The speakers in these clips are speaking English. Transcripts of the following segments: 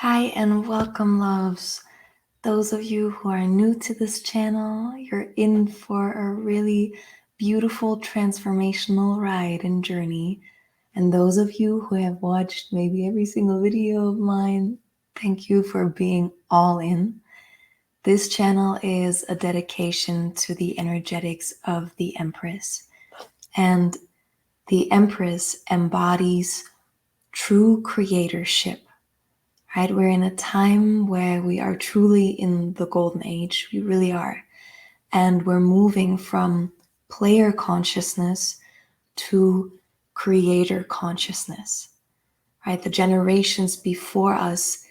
Hi and welcome, loves. Those of you who are new to this channel, you're in for a really beautiful transformational ride and journey. And those of you who have watched maybe every single video of mine, thank you for being all in. This channel is a dedication to the energetics of the Empress. And the Empress embodies true creatorship. Right? We're in a time where we are truly in the golden age. We really are. And we're moving from player consciousness to creator consciousness. Right? The generations before us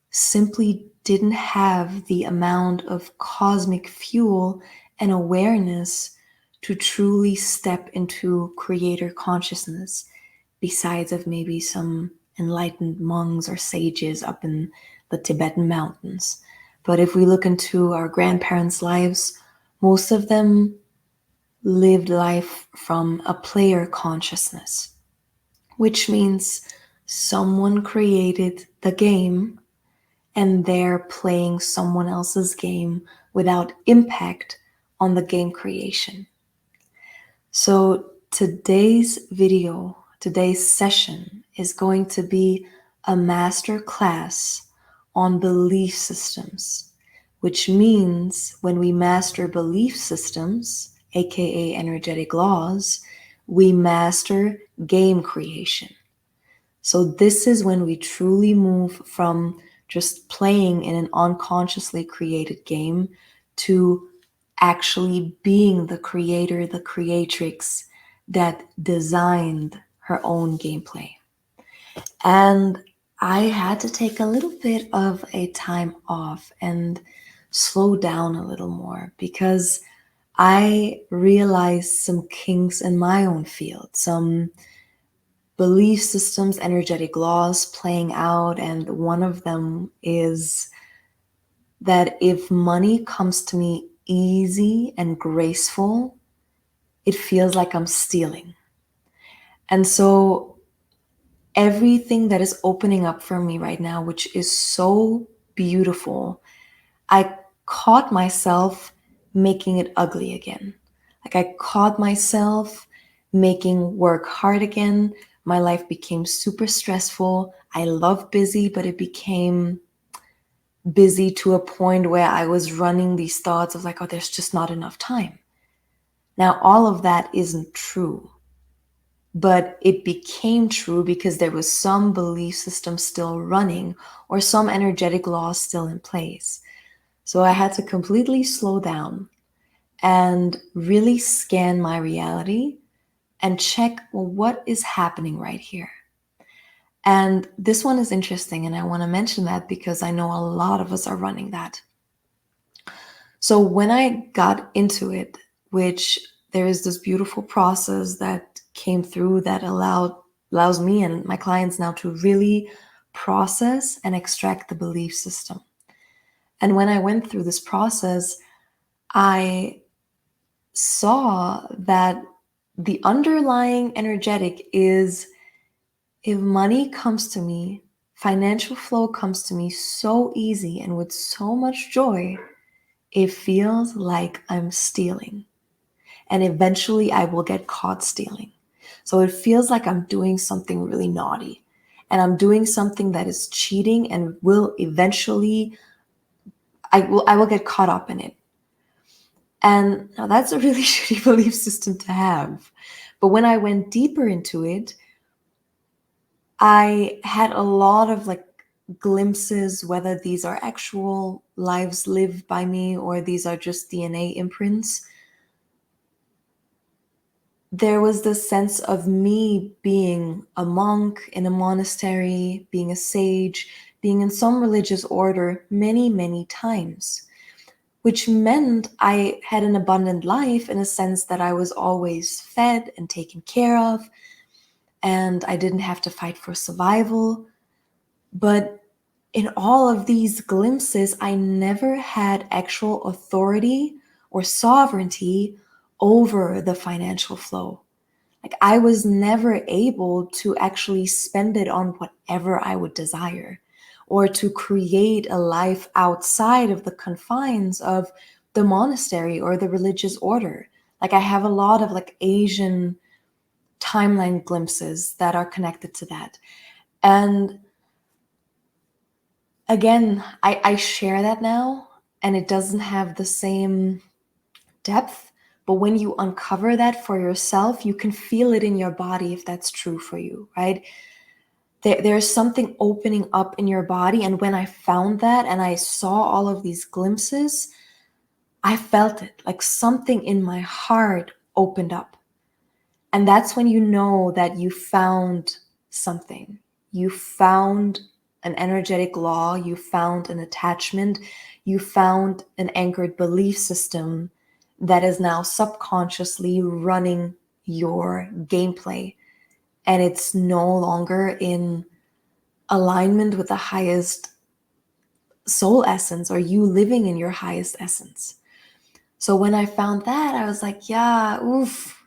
simply didn't have the amount of cosmic fuel and awareness to truly step into creator consciousness, besides of maybe some enlightened monks or sages up in the Tibetan mountains. But if we look into our grandparents' lives, most of them lived life from a player consciousness, which means someone created the game and they're playing someone else's game without impact on the game creation. So today's video, today's session is going to be a master class on belief systems, which means when we master belief systems, aka energetic laws, we master game creation. So this is when we truly move from just playing in an unconsciously created game to actually being the creator, the creatrix that designed her own gameplay. And I had to take a little bit of a time off and slow down a little more because I realized some kinks in my own field, some belief systems, energetic laws playing out. And one of them is that if money comes to me easy and graceful, it feels like I'm stealing. And so everything that is opening up for me right now, which is so beautiful, I caught myself making it ugly again. Like I caught myself making work hard again. My life became super stressful. I love busy, but it became busy to a point where I was running these thoughts of like, oh, there's just not enough time. Now, all of that isn't true, but it became true because there was some belief system still running or some energetic laws still in place. So I had to completely slow down and really scan my reality and check, well, what is happening right here? And this one is interesting, and I want to mention that because I know a lot of us are running that. So when I got into it, which there is this beautiful process that came through that allows me and my clients now to really process and extract the belief system. And when I went through this process, I saw that the underlying energetic is if money comes to me, financial flow comes to me so easy and with so much joy, it feels like I'm stealing. And eventually I will get caught stealing. So it feels like I'm doing something really naughty. And I'm doing something that is cheating and will eventually, I will get caught up in it. And now that's a really shitty belief system to have. But when I went deeper into it, I had a lot of like glimpses, whether these are actual lives lived by me or these are just DNA imprints. There was this sense of me being a monk in a monastery, being a sage, being in some religious order many, many times, which meant I had an abundant life in a sense that I was always fed and taken care of, and I didn't have to fight for survival. But in all of these glimpses, I never had actual authority or sovereignty over the financial flow. Like I was never able to actually spend it on whatever I would desire or to create a life outside of the confines of the monastery or the religious order. Like I have a lot of like Asian timeline glimpses that are connected to that. And again, I share that now, and it doesn't have the same depth, but when you uncover that for yourself, you can feel it in your body if that's true for you, right? There's something opening up in your body. And when I found that and I saw all of these glimpses, I felt it, like something in my heart opened up. And that's when you know that you found something. You found an energetic law, you found an attachment, you found an anchored belief system that is now subconsciously running your gameplay. And it's no longer in alignment with the highest soul essence or you living in your highest essence. So when I found that, I was like, yeah, oof,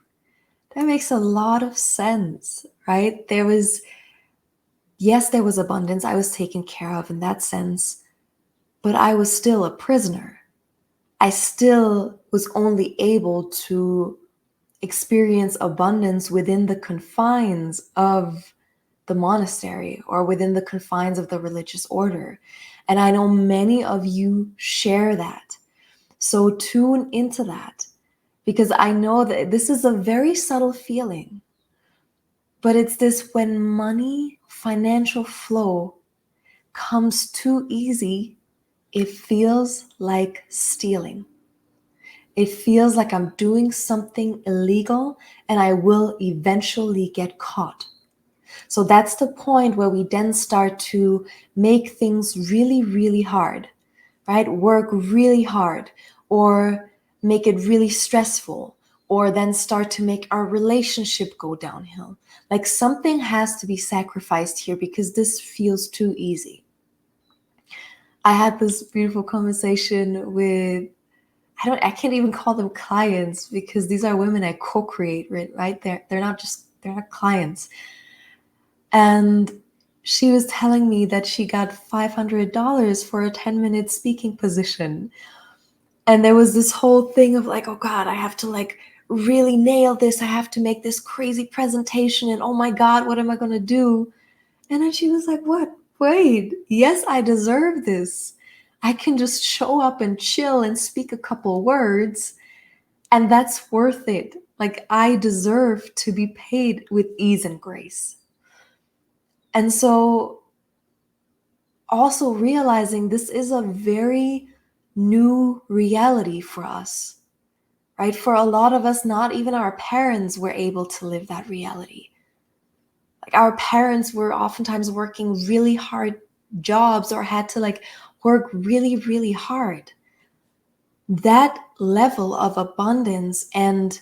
that makes a lot of sense, right? There was abundance. I was taken care of in that sense, but I was still a prisoner. I still was only able to experience abundance within the confines of the monastery or within the confines of the religious order. And I know many of you share that. So tune into that, because I know that this is a very subtle feeling. But it's this: when money, financial flow comes too easy, it feels like stealing. It feels like I'm doing something illegal and I will eventually get caught. So that's the point where we then start to make things really, really hard, right? Work really hard, or make it really stressful, or then start to make our relationship go downhill. Like something has to be sacrificed here because this feels too easy. I had this beautiful conversation with, I can't even call them clients because these are women I co-create, right? They're not clients. And she was telling me that she got $500 for a 10-minute speaking position. And there was this whole thing of like, oh God, I have to like really nail this. I have to make this crazy presentation. And oh my God, what am I going to do? And then she was like, what? Wait, yes, I deserve this. I can just show up and chill and speak a couple words, and that's worth it. Like, I deserve to be paid with ease and grace. And so also realizing this is a very new reality for us, right? For a lot of us, not even our parents were able to live that reality. Like our parents were oftentimes working really hard jobs or had to like work really, really hard. That level of abundance and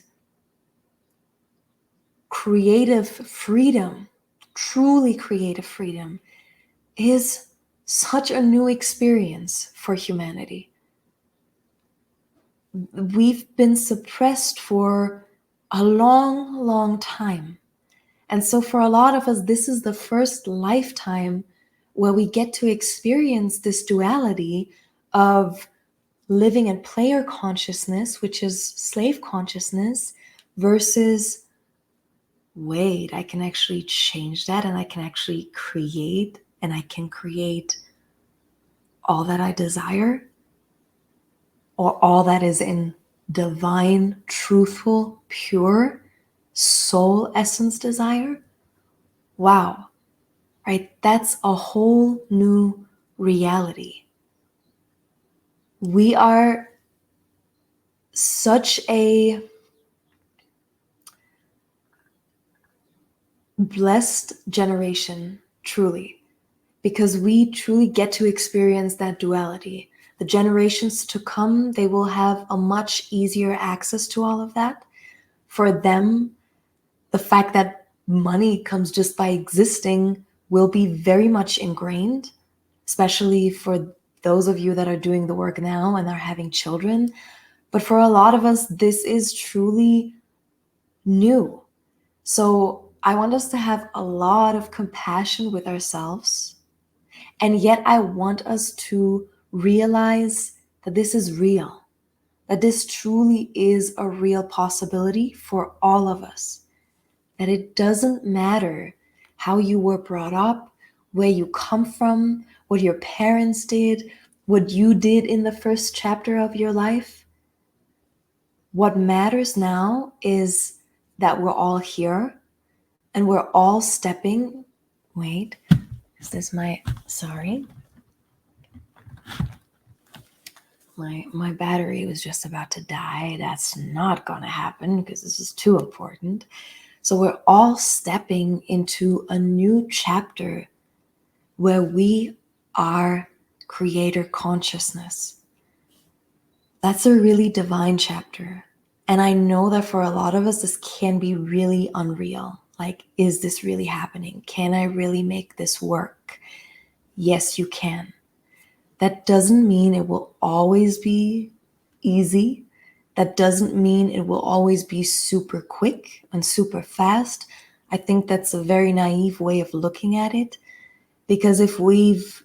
creative freedom, truly creative freedom, is such a new experience for humanity. We've been suppressed for a long, long time. And so for a lot of us, this is the first lifetime where we get to experience this duality of living in player consciousness, which is slave consciousness, versus, wait, I can actually change that and I can actually create, and I can create all that I desire, or all that is in divine, truthful, pure soul essence desire. Wow, right? That's a whole new reality. We are such a blessed generation, truly, because we truly get to experience that duality. The generations to come, they will have a much easier access to all of that. For them, the fact that money comes just by existing will be very much ingrained, especially for those of you that are doing the work now and are having children. But for a lot of us, this is truly new. So I want us to have a lot of compassion with ourselves And yet I want us to realize that this is real, that this truly is a real possibility for all of us, that it doesn't matter how you were brought up, where you come from, what your parents did, what you did in the first chapter of your life. What matters now is that we're all here and we're all stepping. Wait, is this sorry? My battery was just about to die. That's not gonna happen because this is too important. So we're all stepping into a new chapter where we are creator consciousness. That's a really divine chapter. And I know that for a lot of us, this can be really unreal. Like, is this really happening? Can I really make this work? Yes, you can. That doesn't mean it will always be easy. That doesn't mean it will always be super quick and super fast. I think that's a very naive way of looking at it, because if we've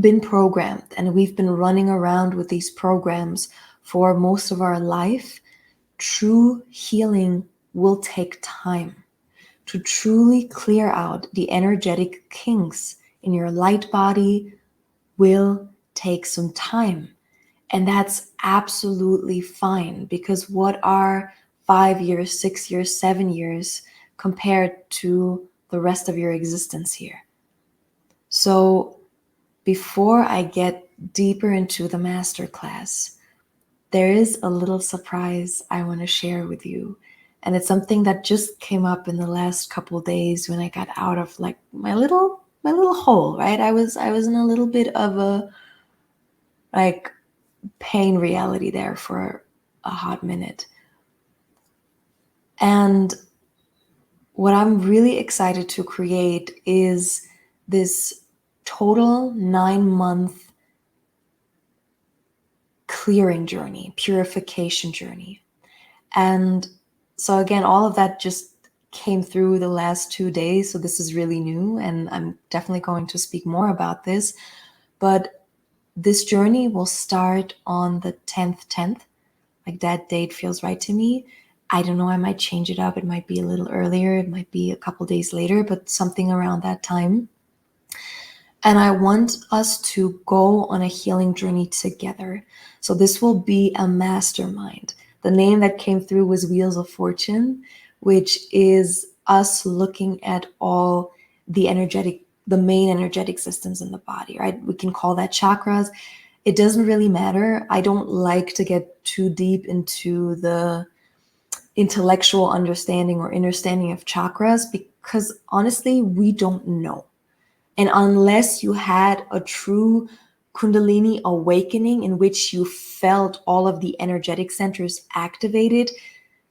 been programmed and we've been running around with these programs for most of our life, true healing will take time. To truly clear out the energetic kinks in your light body will take some time. And that's absolutely fine, because what are 5 years, 6 years, 7 years compared to the rest of your existence here? So before I get deeper into the masterclass, there is a little surprise I want to share with you. And it's something that just came up in the last couple of days when I got out of like my little hole, right? I was in a little bit of a like pain reality there for a hot minute. And what I'm really excited to create is this total 9-month clearing journey, purification journey. And so again, all of that just came through the last 2 days. So this is really new, and I'm definitely going to speak more about this. But this journey will start on the 10th. Like, that date feels right to me. I don't know, I might change it up. It might be a little earlier. It might be a couple days later, but something around that time. And I want us to go on a healing journey together. So this will be a mastermind. The name that came through was Wheels of Fortune, which is us looking at all the main energetic systems in the body, right? We can call that chakras. It doesn't really matter. I don't like to get too deep into the intellectual understanding or understanding of chakras, because honestly, we don't know. And unless you had a true Kundalini awakening in which you felt all of the energetic centers activated,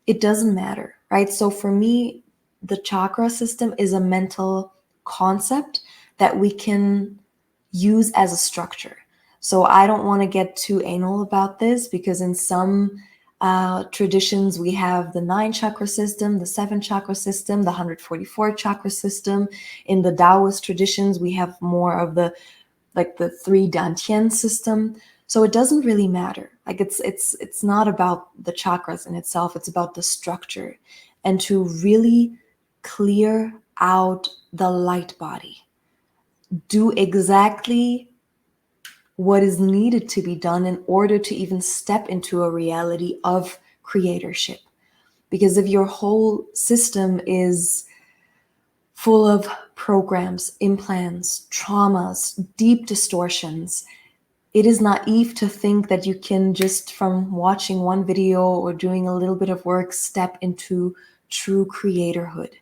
it doesn't matter, right? So for me, the chakra system is a mental concept that we can use as a structure. So I don't want to get too anal about this, because in some traditions, we have the 9 chakra system, the 7 chakra system, the 144 chakra system. In the Taoist traditions, we have more of the 3 Dantian system. So it doesn't really matter. Like, it's not about the chakras in itself. It's about the structure, and to really clear out the light body. Do exactly what is needed to be done in order to even step into a reality of creatorship. Because if your whole system is full of programs, implants, traumas, deep distortions, it is naive to think that you can just, from watching one video or doing a little bit of work, step into true creatorhood,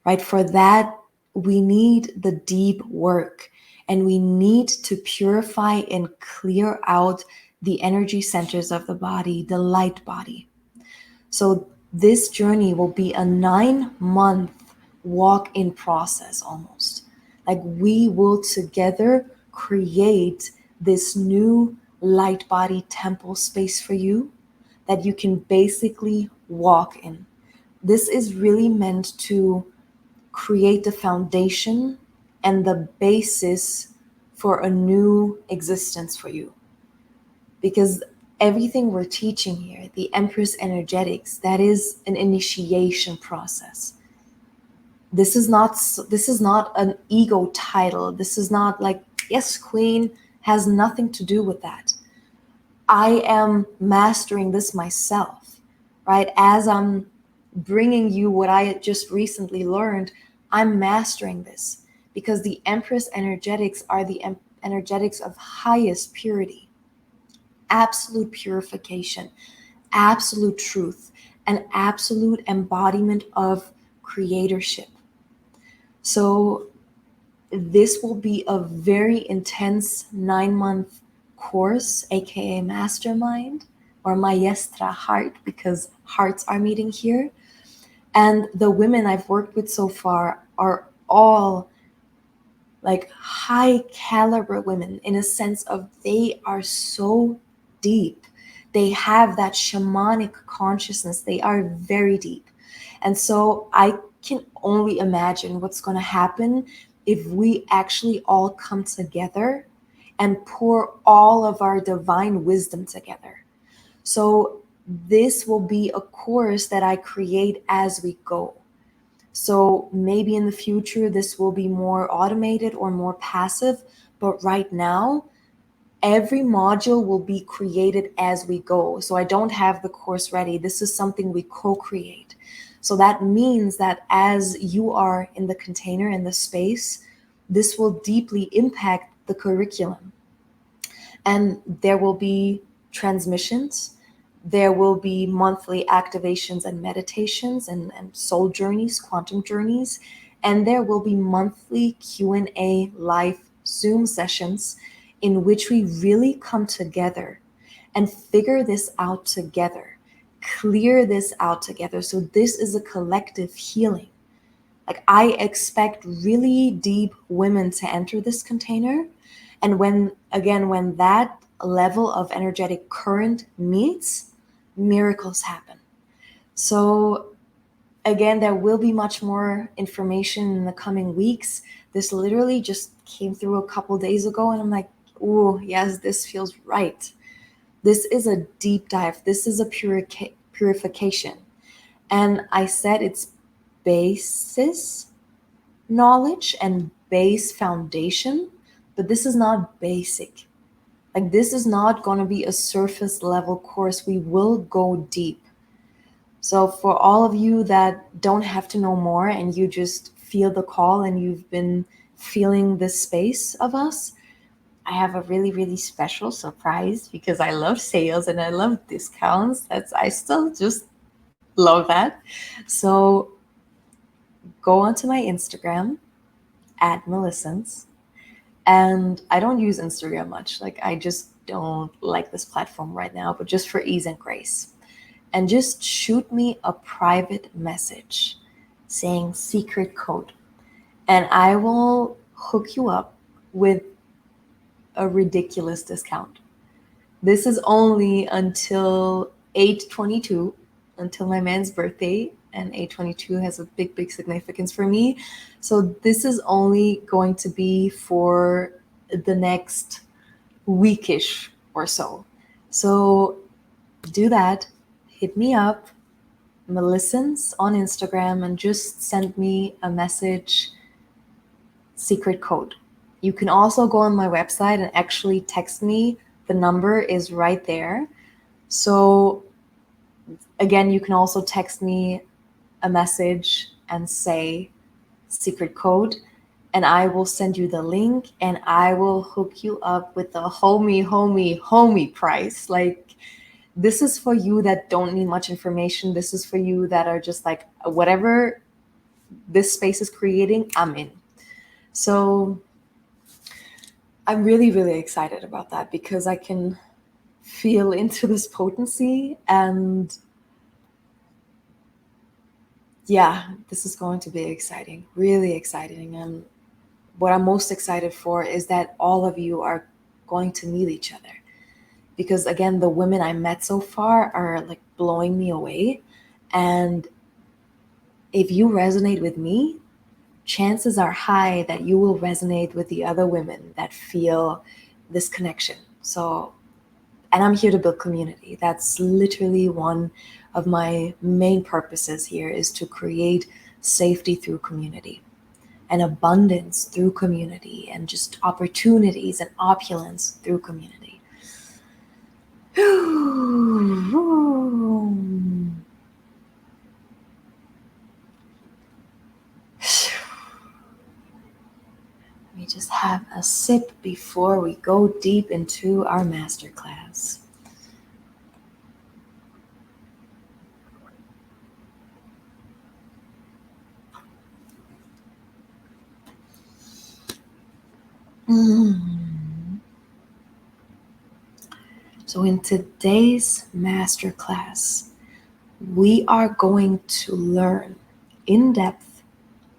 right? For that, we need the deep work, and we need to purify and clear out the energy centers of the body, the light body. So this journey will be a 9-month walk-in process almost. Like, we will together create this new light body temple space for you that you can basically walk in. This is really meant to create the foundation and the basis for a new existence for you. Because everything we're teaching here, the Empress Energetics, that is an initiation process. This is not an ego title. This is not like, yes, queen, has nothing to do with that. I am mastering this myself, right? As I'm bringing you what I just recently learned, I'm mastering this because the Empress Energetics are the energetics of highest purity, absolute purification, absolute truth, and absolute embodiment of creatorship. So this will be a very intense 9-month course, aka mastermind or maestra heart, because hearts are meeting here. And the women I've worked with so far are all like high caliber women in a sense of they are so deep. They have that shamanic consciousness. They are very deep. And so I can only imagine what's going to happen if we actually all come together and pour all of our divine wisdom together. So this will be a course that I create as we go. So maybe in the future, this will be more automated or more passive. But right now, every module will be created as we go. So I don't have the course ready. This is something we co-create. So that means that as you are in the container, in the space, this will deeply impact the curriculum. And there will be transmissions. There will be monthly activations and meditations and soul journeys, quantum journeys. And there will be monthly Q&A live Zoom sessions in which we really come together and figure this out together, clear this out together. So this is a collective healing. Like I expect really deep women to enter this container. And when that level of energetic current meets, miracles happen. So again, there will be much more information in the coming weeks. This literally just came through a couple days ago and I'm like, oh, yes, this feels right. This is a deep dive. This is a purification. And I said it's basis knowledge and base foundation, but this is not basic. Like this is not going to be a surface level course. We will go deep. So for all of you that don't have to know more and you just feel the call and you've been feeling this space of us, I have a really, really special surprise because I love sales and I love discounts. I still just love that. So go onto my Instagram at Melissance. And I don't use Instagram much. Like I just don't like this platform right now, but just for ease and grace. And just shoot me a private message saying secret code. And I will hook you up with a ridiculous discount. This is only until 8/22, until my man's birthday. And 8/22 has a big, big significance for me. So this is only going to be for the next weekish or so. So do that. Hit me up, Melissance on Instagram, and just send me a message, secret code. You can also go on my website and actually text me. The number is right there. So again, you can also text me a message and say secret code, and I will send you the link and I will hook you up with the homie price. Like this is for you that don't need much information. This is for you that are just like, whatever this space is creating, I'm in. So I'm really, really excited about that because I can feel into this potency. And yeah, this is going to be exciting, really exciting. And what I'm most excited for is that all of you are going to meet each other. Because again, the women I met so far are like blowing me away. And if you resonate with me, chances are high that you will resonate with the other women that feel this connection. So, and I'm here to build community. That's literally one of my main purposes here, is to create safety through community and abundance through community and just opportunities and opulence through community. We just have a sip before we go deep into our masterclass. So in today's masterclass, we are going to learn in depth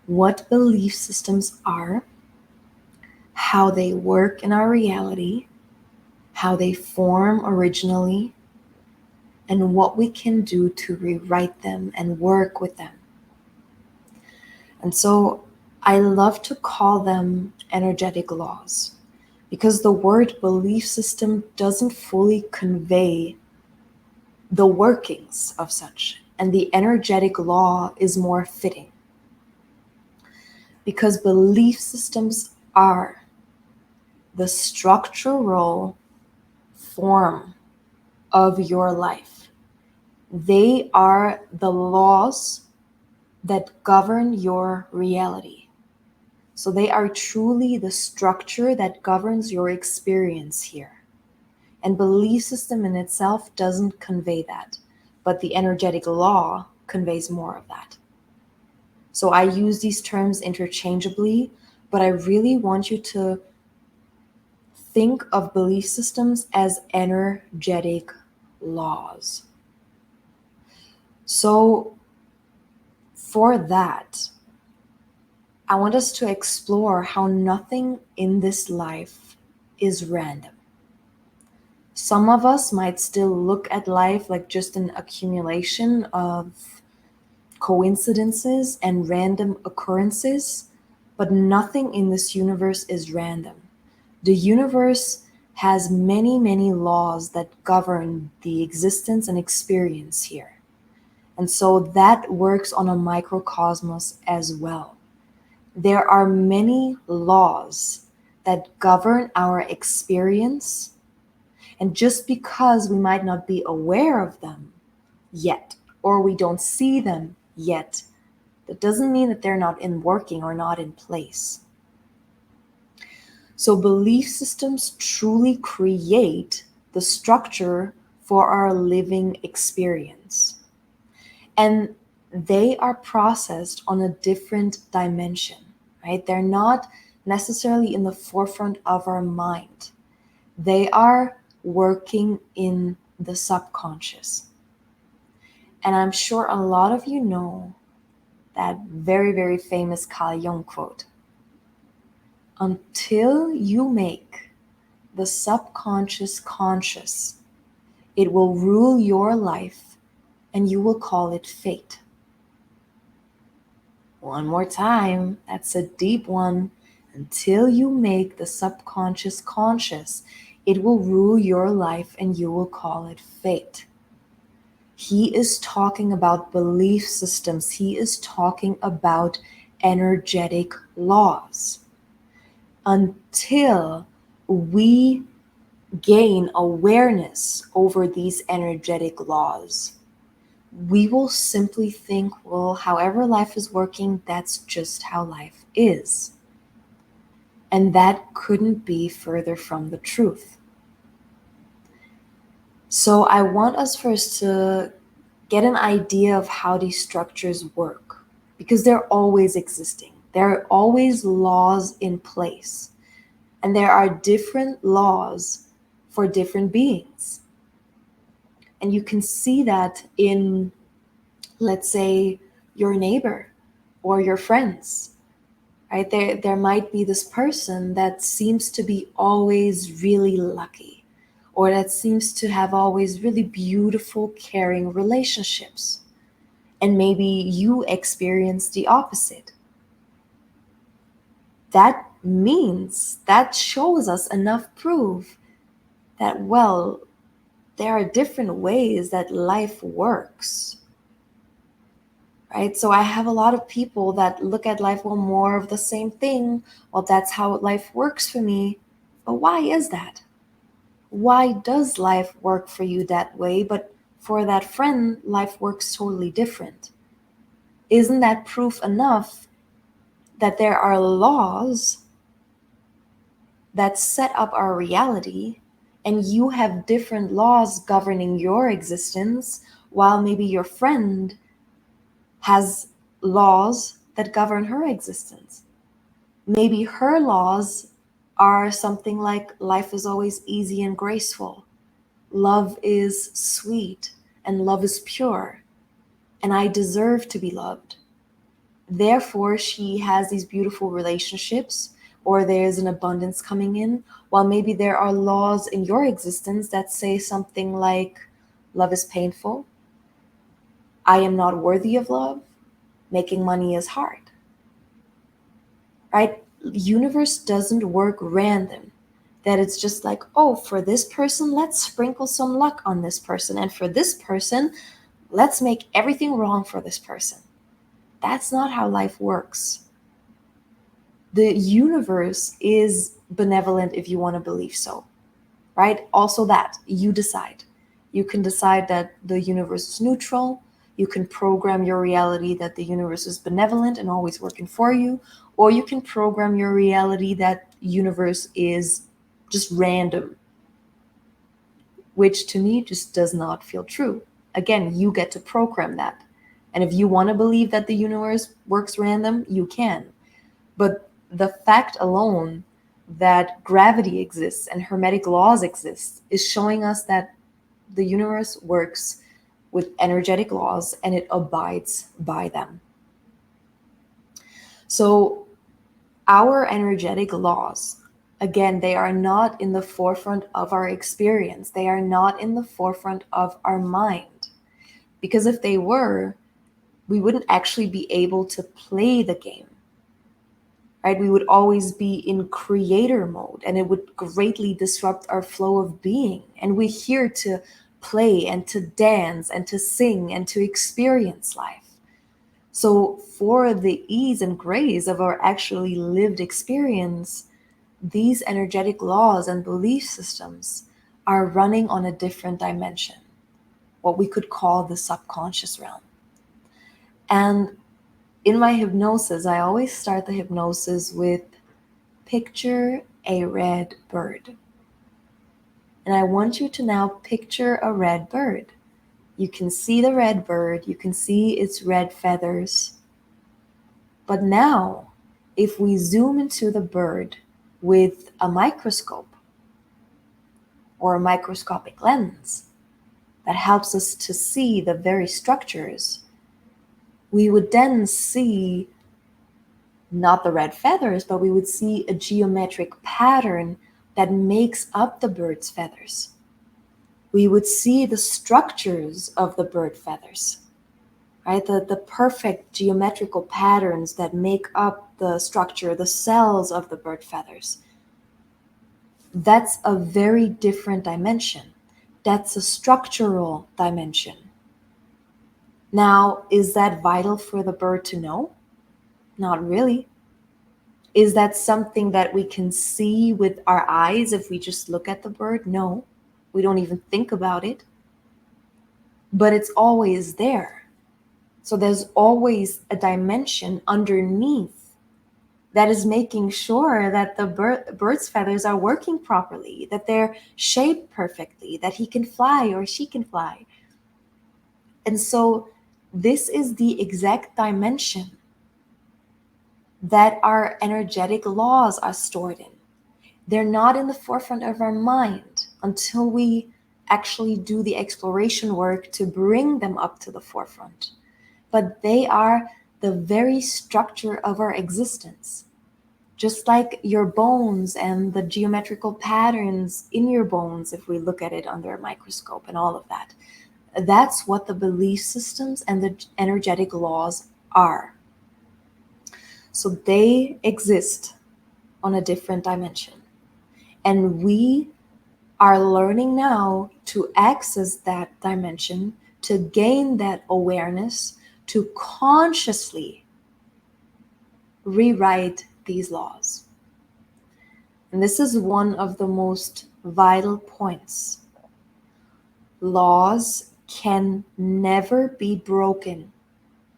what belief systems are, how they work in our reality, how they form originally, and what we can do to rewrite them and work with them. And so I love to call them energetic laws, because the word belief system doesn't fully convey the workings of such, and the energetic law is more fitting, because belief systems are the structural form of your life. They are the laws that govern your reality. So they are truly the structure that governs your experience here. And belief system in itself doesn't convey that, but the energetic law conveys more of that. So I use these terms interchangeably, but I really want you to think of belief systems as energetic laws. So for that, I want us to explore how nothing in this life is random. Some of us might still look at life like just an accumulation of coincidences and random occurrences, but nothing in this universe is random. The universe has many, many laws that govern the existence and experience here. And so that works on a microcosmos as well. There are many laws that govern our experience, and just because we might not be aware of them yet, or we don't see them yet, that doesn't mean that they're not in working or not in place. So belief systems truly create the structure for our living experience. And they are processed on a different dimension, right? They're not necessarily in the forefront of our mind. They are working in the subconscious. And I'm sure a lot of you know that very, very famous Carl Jung quote: until you make the subconscious conscious, it will rule your life and you will call it fate. One more time, that's a deep one. Until you make the subconscious conscious, it will rule your life and you will call it fate. He is talking about belief systems. He is talking about energetic laws. Until we gain awareness over these energetic laws, we will simply think, well, however life is working, that's just how life is. And that couldn't be further from the truth. So I want us first to get an idea of how these structures work, because they're always existing. There are always laws in place, and there are different laws for different beings. And you can see that in, let's say, your neighbor or your friends, right? There might be this person that seems to be always really lucky, or that seems to have always really beautiful, caring relationships. And maybe you experience the opposite. that means, that shows us enough proof that, well, there are different ways that life works, right? So I have a lot of people that look at life, well, more of the same thing. Well, that's how life works for me. But why is that? Why does life work for you that way, but for that friend, life works totally different? Isn't that proof enough that there are laws that set up our reality, and you have different laws governing your existence, while maybe your friend has laws that govern her existence? Maybe her laws are something like life is always easy and graceful, love is sweet, and love is pure, and I deserve to be loved. Therefore, she has these beautiful relationships, or there's an abundance coming in, while maybe there are laws in your existence that say something like, love is painful, I am not worthy of love, making money is hard. Right? Universe doesn't work random. That it's just like, oh, for this person, let's sprinkle some luck on this person. And for this person, let's make everything wrong for this person. That's not how life works. The universe is benevolent if you want to believe so, right? Also that, you decide. You can decide that the universe is neutral. You can program your reality that the universe is benevolent and always working for you, or you can program your reality that universe is just random, which to me just does not feel true. Again, you get to program that. And if you want to believe that the universe works random, you can. But the fact alone that gravity exists and hermetic laws exist is showing us that the universe works with energetic laws and it abides by them. So our energetic laws, again, they are not in the forefront of our experience. They are not in the forefront of our mind. Because if they were, we wouldn't actually be able to play the game. Right? We would always be in creator mode, and it would greatly disrupt our flow of being. And we're here to play and to dance and to sing and to experience life. So for the ease and grace of our actually lived experience, these energetic laws and belief systems are running on a different dimension, what we could call the subconscious realm. And in my hypnosis, I always start the hypnosis with picture a red bird. And I want you to now picture a red bird. You can see the red bird, you can see its red feathers. But now, if we zoom into the bird with a microscope or a microscopic lens that helps us to see the very structures, we would then see not the red feathers, but we would see a geometric pattern that makes up the bird's feathers. We would see the structures of the bird feathers, right? The perfect geometrical patterns that make up the structure, the cells of the bird feathers. That's a very different dimension. That's a structural dimension. Now, is that vital for the bird to know? Not really. Is that something that we can see with our eyes if we just look at the bird? No, we don't even think about it. But it's always there. So there's always a dimension underneath that is making sure that the bird's feathers are working properly, that they're shaped perfectly, that he can fly or she can fly. And so this is the exact dimension that our energetic laws are stored in. They're not in the forefront of our mind until we actually do the exploration work to bring them up to the forefront. But they are the very structure of our existence. Just like your bones and the geometrical patterns in your bones, if we look at it under a microscope and all of that. That's what the belief systems and the energetic laws are. So they exist on a different dimension. And we are learning now to access that dimension, to gain that awareness, to consciously rewrite these laws. And this is one of the most vital points. Laws can never be broken.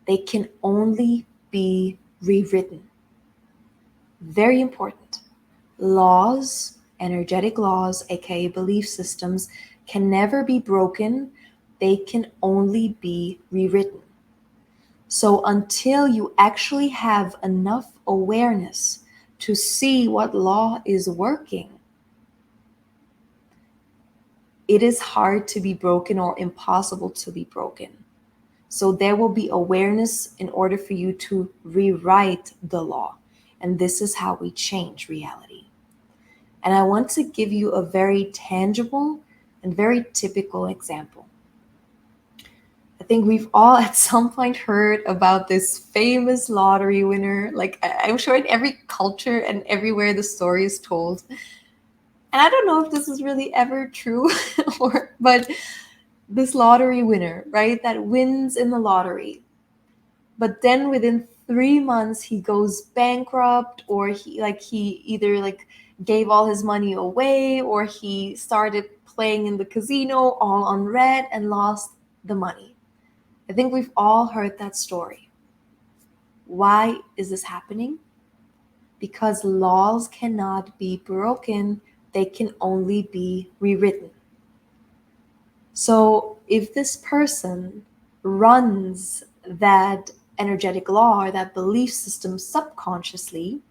They can only be rewritten. Very important. Laws, energetic laws, aka belief systems, can never be broken. They can only be rewritten. So until you actually have enough awareness to see what law is working, it is hard to be broken or impossible to be broken. So there will be awareness in order for you to rewrite the law. And this is how we change reality. And I want to give you a very tangible and very typical example. I think we've all at some point heard about this famous lottery winner. Like, I'm sure in every culture and everywhere the story is told. And I don't know if this is really ever true, but this lottery winner, right, that wins in the lottery. But then within 3 months, he goes bankrupt, or he either gave all his money away, or he started playing in the casino all on red and lost the money. I think we've all heard that story. Why is this happening? Because laws cannot be broken, they can only be rewritten. So if this person runs that energetic law or that belief system subconsciously,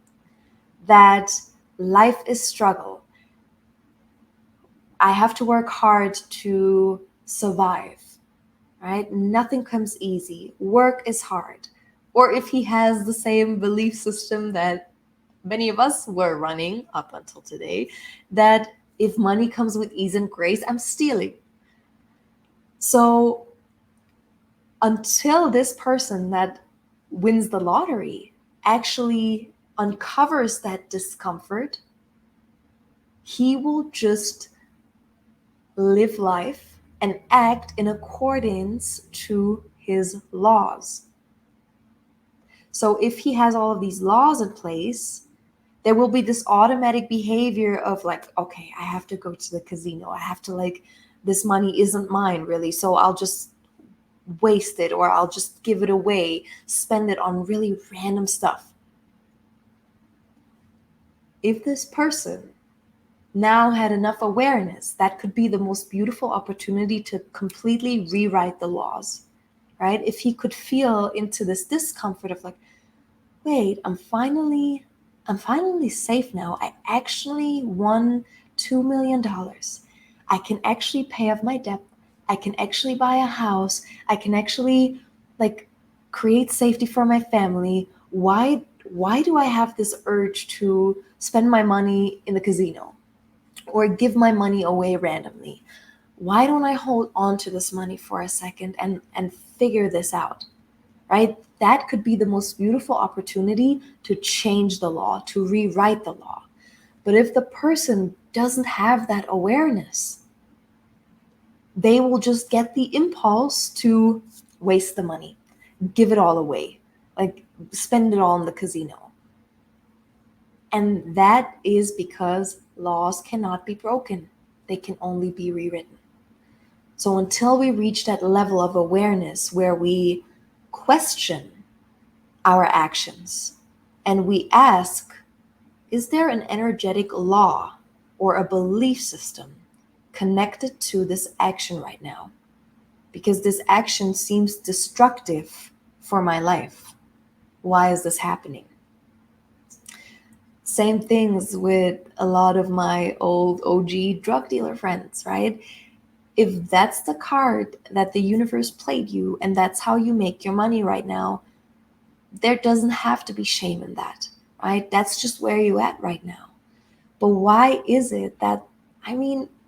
that life is struggle, I have to work hard to survive, right? Nothing comes easy. Work is hard. Or if he has the same belief system that many of us were running up until today, that if money comes with ease and grace, I'm stealing. So until this person that wins the lottery actually uncovers that discomfort, he will just live life and act in accordance to his laws. So if he has all of these laws in place, there will be this automatic behavior of okay, I have to go to the casino. I have to this money isn't mine really, so I'll just waste it, or I'll just give it away, spend it on really random stuff. If this person now had enough awareness, that could be the most beautiful opportunity to completely rewrite the laws, right? If he could feel into this discomfort of wait, I'm finally safe now. I actually won $2 million. I can actually pay off my debt. I can actually buy a house. I can actually create safety for my family. Why do I have this urge to spend my money in the casino or give my money away randomly? Why don't I hold on to this money for a second and figure this out? Right? That could be the most beautiful opportunity to change the law, to rewrite the law. But if the person doesn't have that awareness, they will just get the impulse to waste the money, give it all away, spend it all in the casino. And that is because laws cannot be broken. They can only be rewritten. So until we reach that level of awareness where we question our actions and we ask, is there an energetic law or a belief system connected to this action right now? Because this action seems destructive for my life. Why is this happening? Same things with a lot of my old OG drug dealer friends, right? If that's the card that the universe played you and that's how you make your money right now, there doesn't have to be shame in that, right? That's just where you're at right now. But why is it that,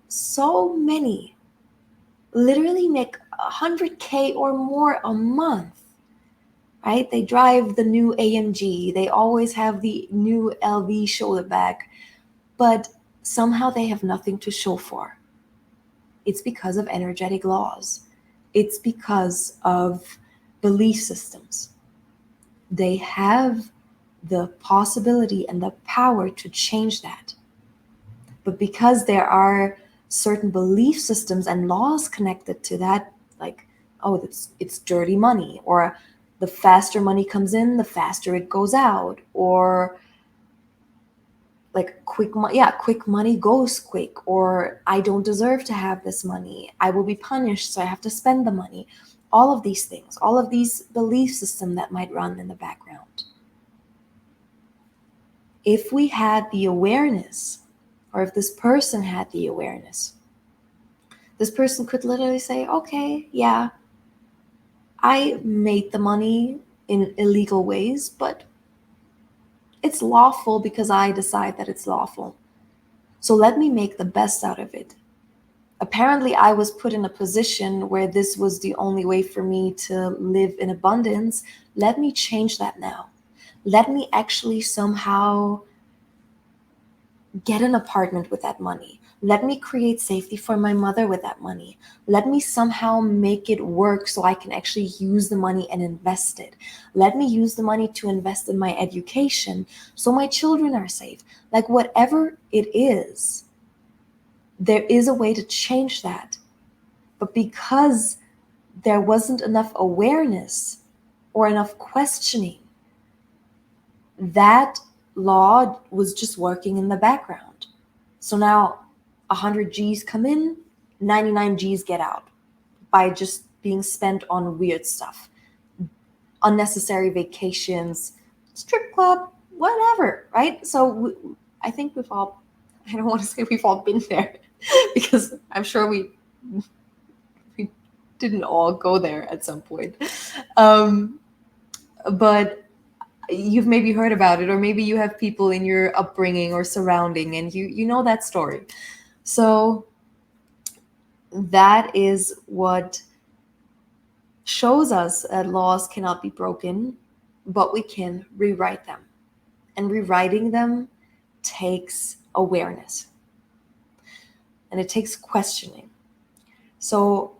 so many literally make 100K or more a month, right? They drive the new AMG. They always have the new LV shoulder bag, but somehow they have nothing to show for. It's because of energetic laws. It's because of belief systems. They have the possibility and the power to change that. But because there are certain belief systems and laws connected to that, like, oh, it's dirty money, or the faster money comes in, the faster it goes out, or like quick money goes quick, or I don't deserve to have this money, I will be punished, so I have to spend the money. All of these things, all of these belief systems that might run in the background. If we had the awareness, or if this person had the awareness, this person could literally say, okay, yeah, I made the money in illegal ways, but it's lawful because I decide that it's lawful. So let me make the best out of it. Apparently, I was put in a position where this was the only way for me to live in abundance. Let me change that now. Let me actually somehow get an apartment with that money. Let me create safety for my mother with that money. Let me somehow make it work so I can actually use the money and invest it. Let me use the money to invest in my education so my children are safe. Like whatever it is, there is a way to change that. But because there wasn't enough awareness or enough questioning, that law was just working in the background. So now 100 G's come in, 99 G's get out by just being spent on weird stuff. Unnecessary vacations, strip club, whatever, right? So I think we've all, I don't want to say we've all been there because I'm sure we didn't all go there at some point. But you've maybe heard about it, or maybe you have people in your upbringing or surrounding and you know that story. So that is what shows us that laws cannot be broken, but we can rewrite them. And rewriting them takes awareness and it takes questioning. So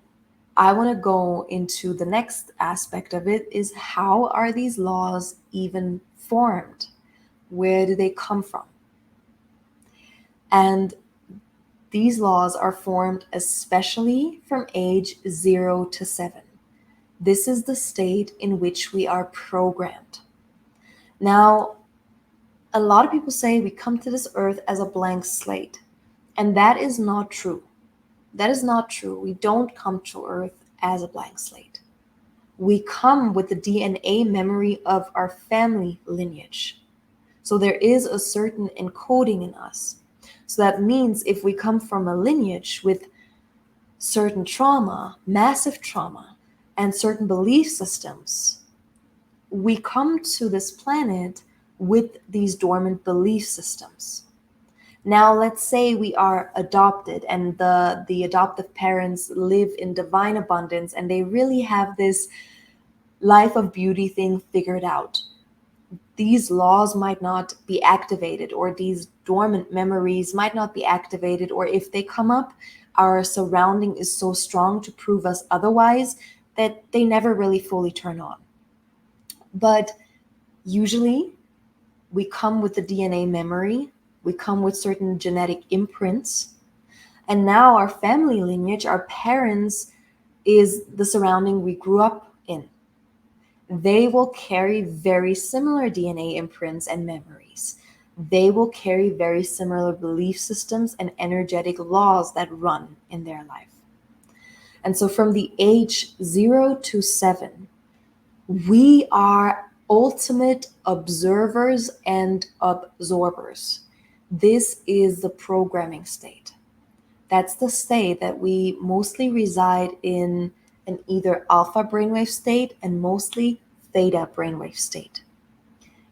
I want to go into the next aspect of it, is how are these laws even formed? Where do they come from? And these laws are formed especially from age 0 to 7. This is the state in which we are programmed. Now, a lot of people say we come to this earth as a blank slate, and that is not true. That is not true. We don't come to earth as a blank slate. We come with the DNA memory of our family lineage. So there is a certain encoding in us. So that means if we come from a lineage with certain trauma, massive trauma, and certain belief systems, we come to this planet with these dormant belief systems. Now, let's say we are adopted and the adoptive parents live in divine abundance and they really have this life of beauty thing figured out. These laws might not be activated, or these dormant memories might not be activated, or if they come up, our surrounding is so strong to prove us otherwise that they never really fully turn on. But usually we come with the DNA memory, we come with certain genetic imprints, and now our family lineage, our parents, is the surrounding we grew up in. They will carry very similar DNA imprints and memories. They will carry very similar belief systems and energetic laws that run in their life. And so from the age 0 to 7, we are ultimate observers and absorbers. This is the programming state. That's the state that we mostly reside in an either alpha brainwave state and mostly theta brainwave state.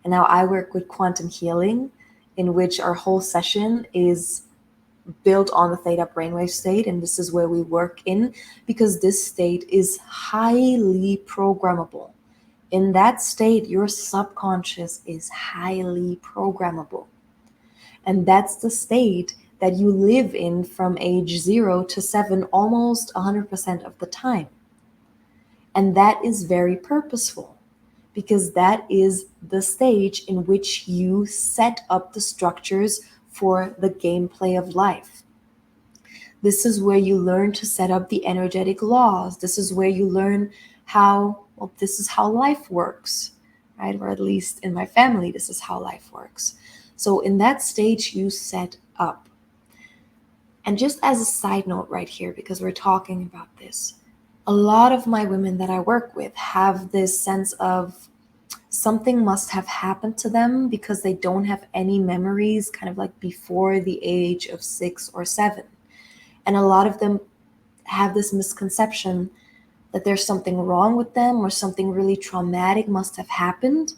And now I work with quantum healing, in which our whole session is built on the theta brainwave state. And this is where we work in, because this state is highly programmable. In that state, your subconscious is highly programmable. And that's the state that you live in from age 0 to 7 almost 100% of the time. And that is very purposeful, because that is the stage in which you set up the structures for the gameplay of life. This is where you learn to set up the energetic laws. This is where you learn this is how life works, right? Or at least in my family, this is how life works. So in that stage, you set up. And just as a side note right here, because we're talking about this, a lot of my women that I work with have this sense of something must have happened to them because they don't have any memories kind of like before the age of 6 or 7. And a lot of them have this misconception that there's something wrong with them or something really traumatic must have happened.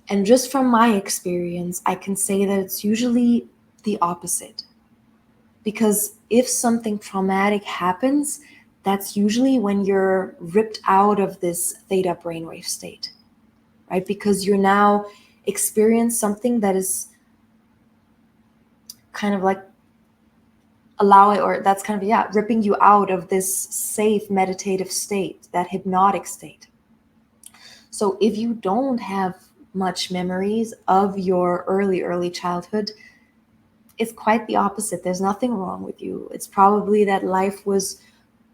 And just from my experience, I can say that it's usually the opposite. Because if something traumatic happens, that's usually when you're ripped out of this theta brainwave state, right? Because you're now experiencing something that is kind of like ripping you out of this safe meditative state, that hypnotic state. So if you don't have much memories of your early childhood, it's quite the opposite. There's nothing wrong with you. It's probably that life was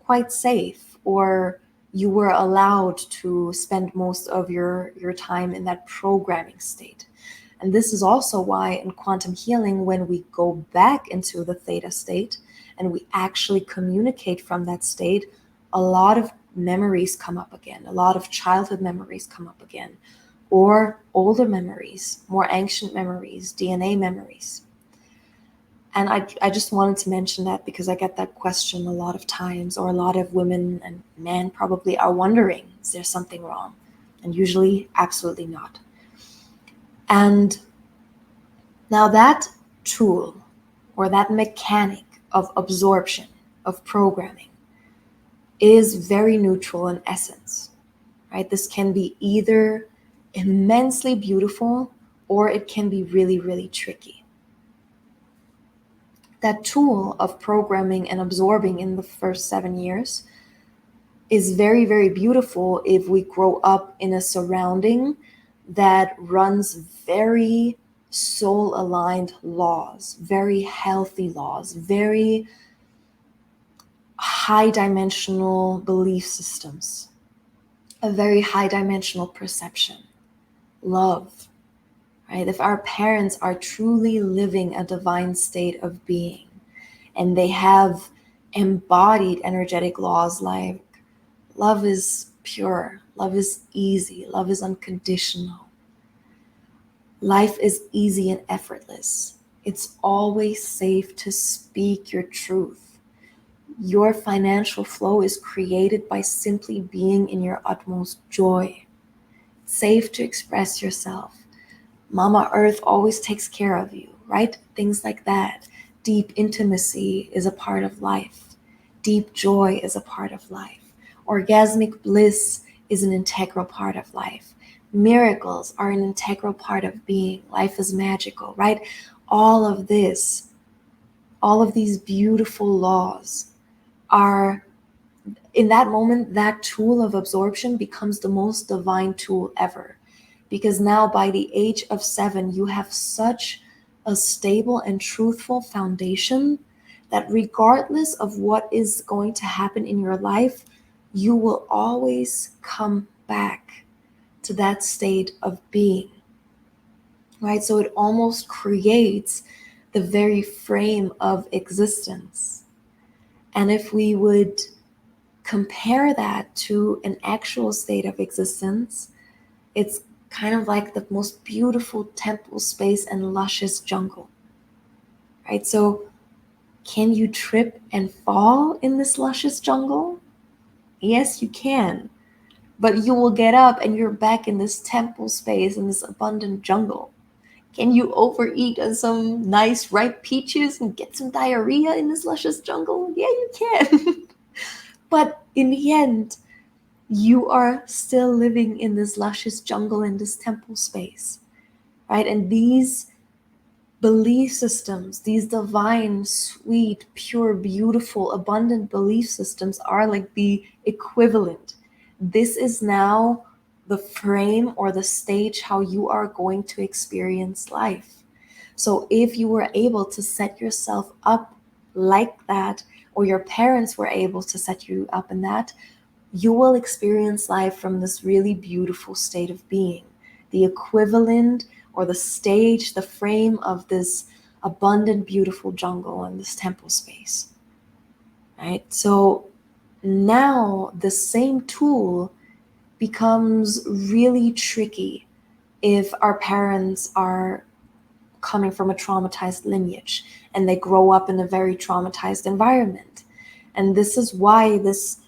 quite safe, or you were allowed to spend most of your time in that programming state. And this is also why in quantum healing, when we go back into the theta state and we actually communicate from that state, a lot of memories come up again. A lot of childhood memories come up again, or older memories, more ancient memories, DNA memories. And I just wanted to mention that because I get that question a lot of times, or a lot of women and men probably are wondering, is there something wrong? And usually, absolutely not. And now that tool, or that mechanic of absorption, of programming, is very neutral in essence, right? This can be either immensely beautiful, or it can be really, really tricky. That tool of programming and absorbing in the first 7 years is very, very beautiful if we grow up in a surrounding that runs very soul-aligned laws, very healthy laws, very high-dimensional belief systems, a very high-dimensional perception, love, right? If our parents are truly living a divine state of being, and they have embodied energetic laws like love is pure, love is easy, love is unconditional, life is easy and effortless, it's always safe to speak your truth, your financial flow is created by simply being in your utmost joy, safe to express yourself, Mama Earth always takes care of you, right? Things like that. Deep intimacy is a part of life. Deep joy is a part of life. Orgasmic bliss is an integral part of life. Miracles are an integral part of being. Life is magical, right? All of this, all of these beautiful laws are, in that moment, that tool of absorption becomes the most divine tool ever. Because now by the age of 7, you have such a stable and truthful foundation that regardless of what is going to happen in your life, you will always come back to that state of being, right? So it almost creates the very frame of existence. And if we would compare that to an actual state of existence, it's kind of like the most beautiful temple space and luscious jungle, right? So can you trip and fall in this luscious jungle? Yes, you can, but you will get up and you're back in this temple space, in this abundant jungle. Can you overeat on some nice ripe peaches and get some diarrhea in this luscious jungle? Yeah, you can. But in the end, you are still living in this luscious jungle, in this temple space, right? And these belief systems, these divine, sweet, pure, beautiful, abundant belief systems are like the equivalent. This is now the frame or the stage how you are going to experience life. So if you were able to set yourself up like that, or your parents were able to set you up in that, you will experience life from this really beautiful state of being, the equivalent or the stage, the frame of this abundant, beautiful jungle and this temple space, right? So now the same tool becomes really tricky if our parents are coming from a traumatized lineage and they grow up in a very traumatized environment. And this is why this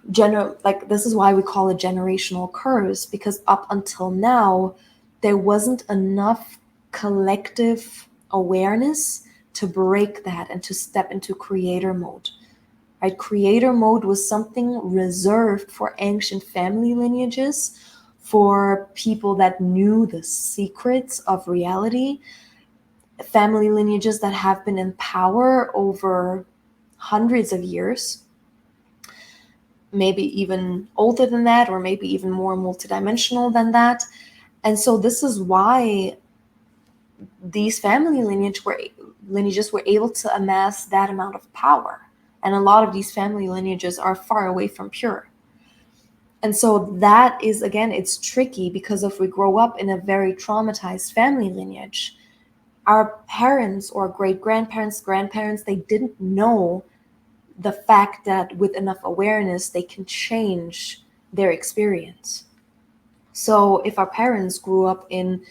this is why we call it generational curse, because up until now there wasn't enough collective awareness to break that and to step into creator mode, right? Creator mode was something reserved for ancient family lineages, for people that knew the secrets of reality, family lineages that have been in power over hundreds of years, maybe even older than that, or maybe even more multidimensional than that. And so this is why these family lineages were able to amass that amount of power. And a lot of these family lineages are far away from pure. And so that is, again, it's tricky, because if we grow up in a very traumatized family lineage, our parents or great-grandparents, grandparents, they didn't know the fact that with enough awareness, they can change their experience. So if our parents grew up in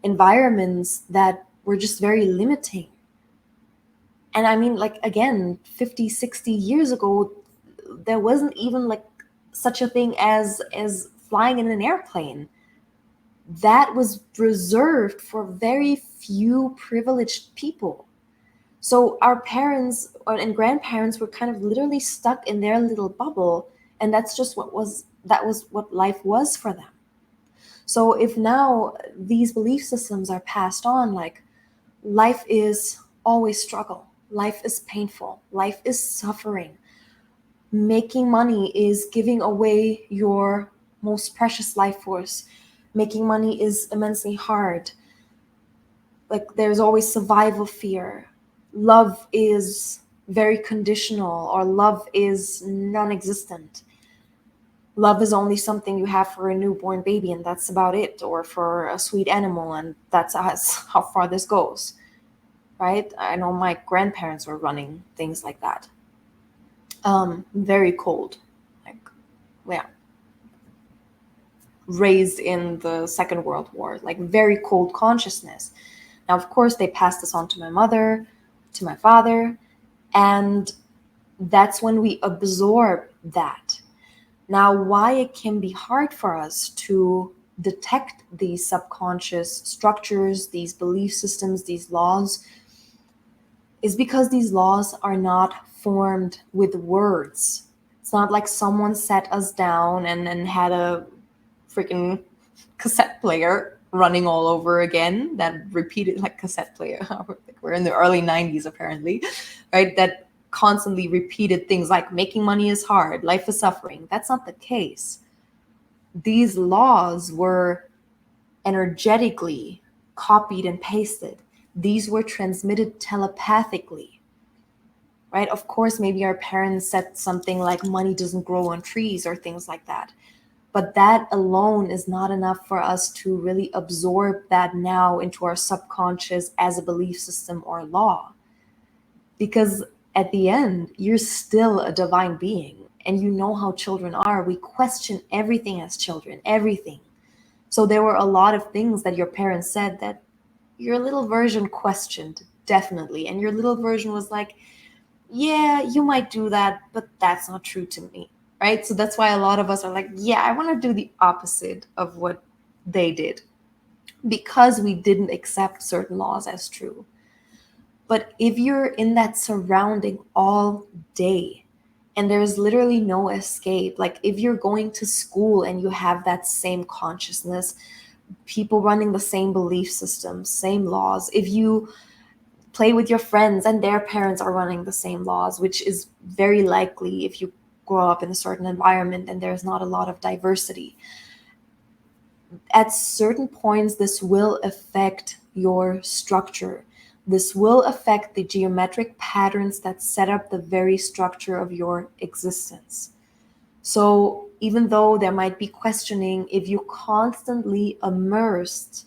environments that were just very limiting, and I mean, like, again, 50, 60 years ago, there wasn't even like such a thing as flying in an airplane. That was reserved for very few privileged people. So our parents and grandparents were kind of literally stuck in their little bubble, and that's just that was what life was for them. So if now these belief systems are passed on, like, life is always struggle, life is painful, life is suffering, making money is giving away your most precious life force, making money is immensely hard, like there's always survival fear, love is very conditional, or love is non-existent, love is only something you have for a newborn baby and that's about it, or for a sweet animal and that's how far this goes, right? I know my grandparents were running things like that. Very cold, like, yeah, raised in the Second World War, like very cold consciousness. Now, of course, they passed this on to my mother, to my father, and that's when we absorb that. Now, why it can be hard for us to detect these subconscious structures, these belief systems, these laws, is because these laws are not formed with words. It's not like someone sat us down and had a freaking cassette player running all over again that repeated, like cassette player. We're in the early 90s apparently, right? That constantly repeated things like making money is hard, life is suffering. That's not the case. These laws were energetically copied and pasted. These were transmitted telepathically, right? Of course, maybe our parents said something like money doesn't grow on trees or things like that. But that alone is not enough for us to really absorb that now into our subconscious as a belief system or law. Because at the end, you're still a divine being, and you know how children are. We question everything as children, everything. So there were a lot of things that your parents said that your little version questioned, definitely. And your little version was like, yeah, you might do that, but that's not true to me, right? So that's why a lot of us are like, yeah, I want to do the opposite of what they did, because we didn't accept certain laws as true. But if you're in that surrounding all day, And there's literally no escape. Like if you're going to school and you have that same consciousness, people running the same belief systems, same laws, if you play with your friends and their parents are running the same laws, which is very likely if you grow up in a certain environment and there's not a lot of diversity, at certain points this will affect your structure. This will affect the geometric patterns that set up the very structure of your existence. So even though there might be questioning, if you constantly immersed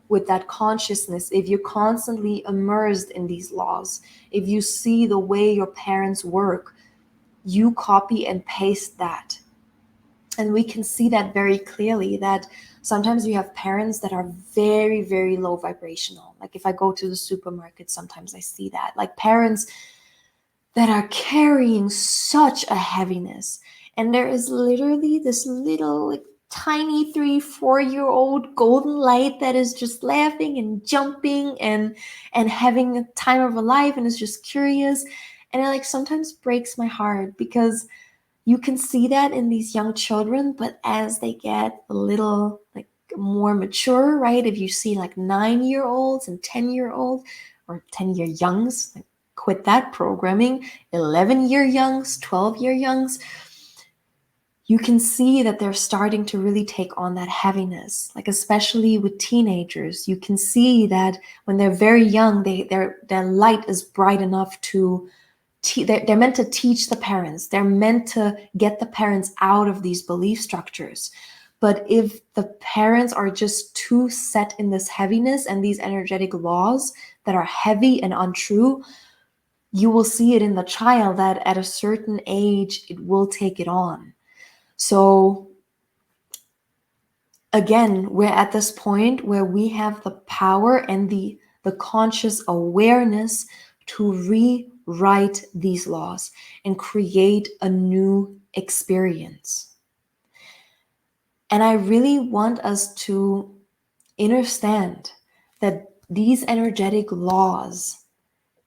with that consciousness, if you're constantly immersed in these laws, if you see the way your parents work, you copy and paste that. And we can see that very clearly, that sometimes you have parents that are very, very low vibrational. Like if I go to the supermarket, sometimes I see that. Like parents that are carrying such a heaviness. And there is literally this little like tiny 3-4-year-old golden light that is just laughing and jumping and having a time of a life and is just curious. And it like sometimes breaks my heart, because you can see that in these young children, but as they get a little like more mature, right? If you see like 9-year-olds and 10-year-olds or 10-year youngs, like quit that programming, 11-year youngs, 12-year youngs, you can see that they're starting to really take on that heaviness. Like especially with teenagers, you can see that when they're very young, their light is bright enough to they're meant to teach the parents. They're meant to get the parents out of these belief structures. But if the parents are just too set in this heaviness and these energetic laws that are heavy and untrue, you will see it in the child that at a certain age, it will take it on. So again, we're at this point where we have the power and the conscious awareness to rewrite these laws and create a new experience. And I really want us to understand that these energetic laws,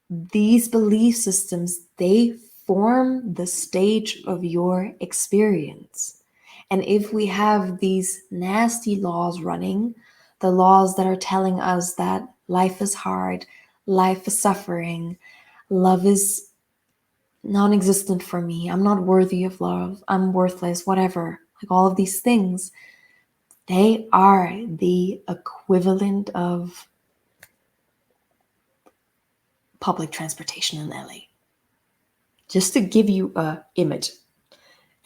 these belief systems, they form the stage of your experience. And if we have these nasty laws running, the laws that are telling us that life is hard, life is suffering, love is non-existent for me, I'm not worthy of love, I'm worthless, whatever, like all of these things, they are the equivalent of public transportation in LA. Just to give you an image.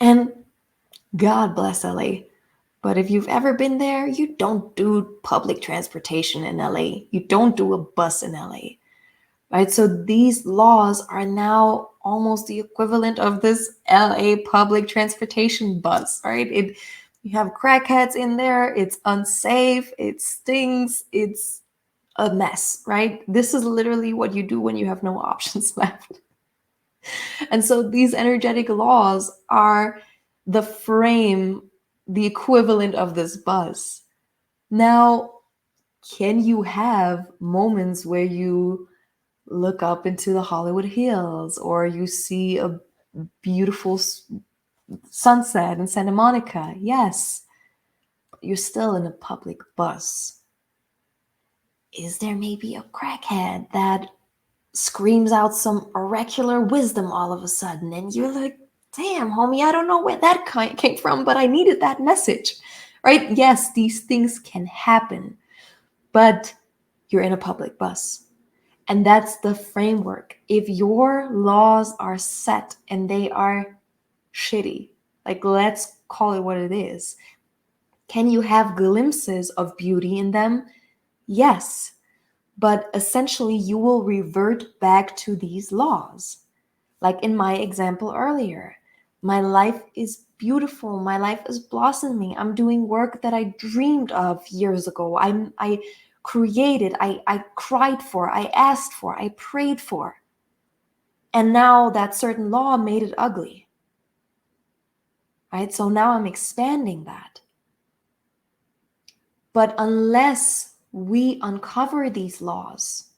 And God bless LA. But if you've ever been there, you don't do public transportation in LA. You don't do a bus in LA, right? So these laws are now almost the equivalent of this LA public transportation bus, right? You have crackheads in there. It's unsafe. It stinks. It's a mess, right? This is literally what you do when you have no options left. And so these energetic laws are the frame, the equivalent of this bus. Now, can you have moments where you look up into the Hollywood Hills or you see a beautiful sunset in Santa Monica? Yes, but you're still in a public bus. Is there maybe a crackhead that screams out some oracular wisdom all of a sudden, and you're like, damn, homie, I don't know where that came from, but I needed that message, right? Yes, these things can happen, but you're in a public bus. And that's the framework. If your laws are set and they are shitty, like let's call it what it is, can you have glimpses of beauty in them? Yes. But essentially, you will revert back to these laws. Like in my example earlier, my life is beautiful. My life is blossoming. I'm doing work that I dreamed of years ago. I created, I cried for, I asked for, I prayed for. And now that certain law made it ugly. Right? So now I'm expanding that. But unless we uncover these laws,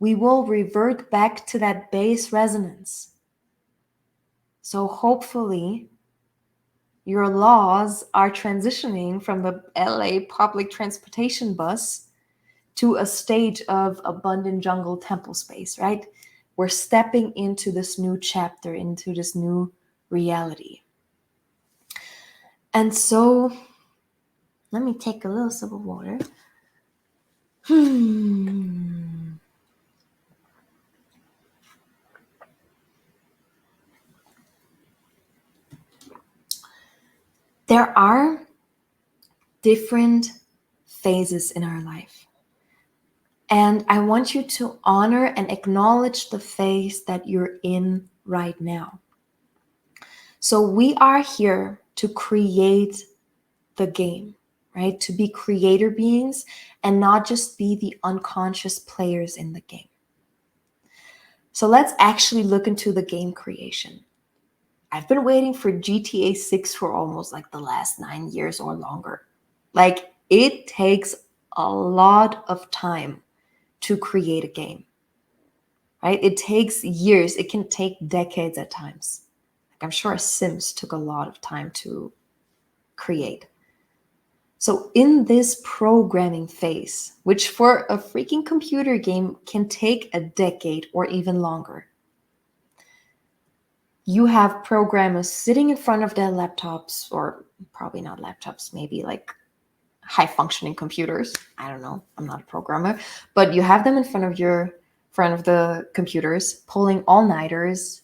we will revert back to that base resonance. So hopefully your laws are transitioning from the LA public transportation bus to a stage of abundant jungle temple space, right? We're stepping into this new chapter, into this new reality. And so, let me take a little sip of water. There are different phases in our life. And I want you to honor and acknowledge the phase that you're in right now. So we are here to create the game, right? To be creator beings and not just be the unconscious players in the game. So let's actually look into the game creation. I've been waiting for GTA 6 for almost like the last 9 years or longer. Like, it takes a lot of time to create a game, right? It takes years. It can take decades at times. Like, I'm sure Sims took a lot of time to create. So in this programming phase, which for a freaking computer game can take a decade or even longer, you have programmers sitting in front of their laptops, or probably not laptops, maybe like high functioning computers. I don't know. I'm not a programmer, but you have them in front of the computers, pulling all-nighters,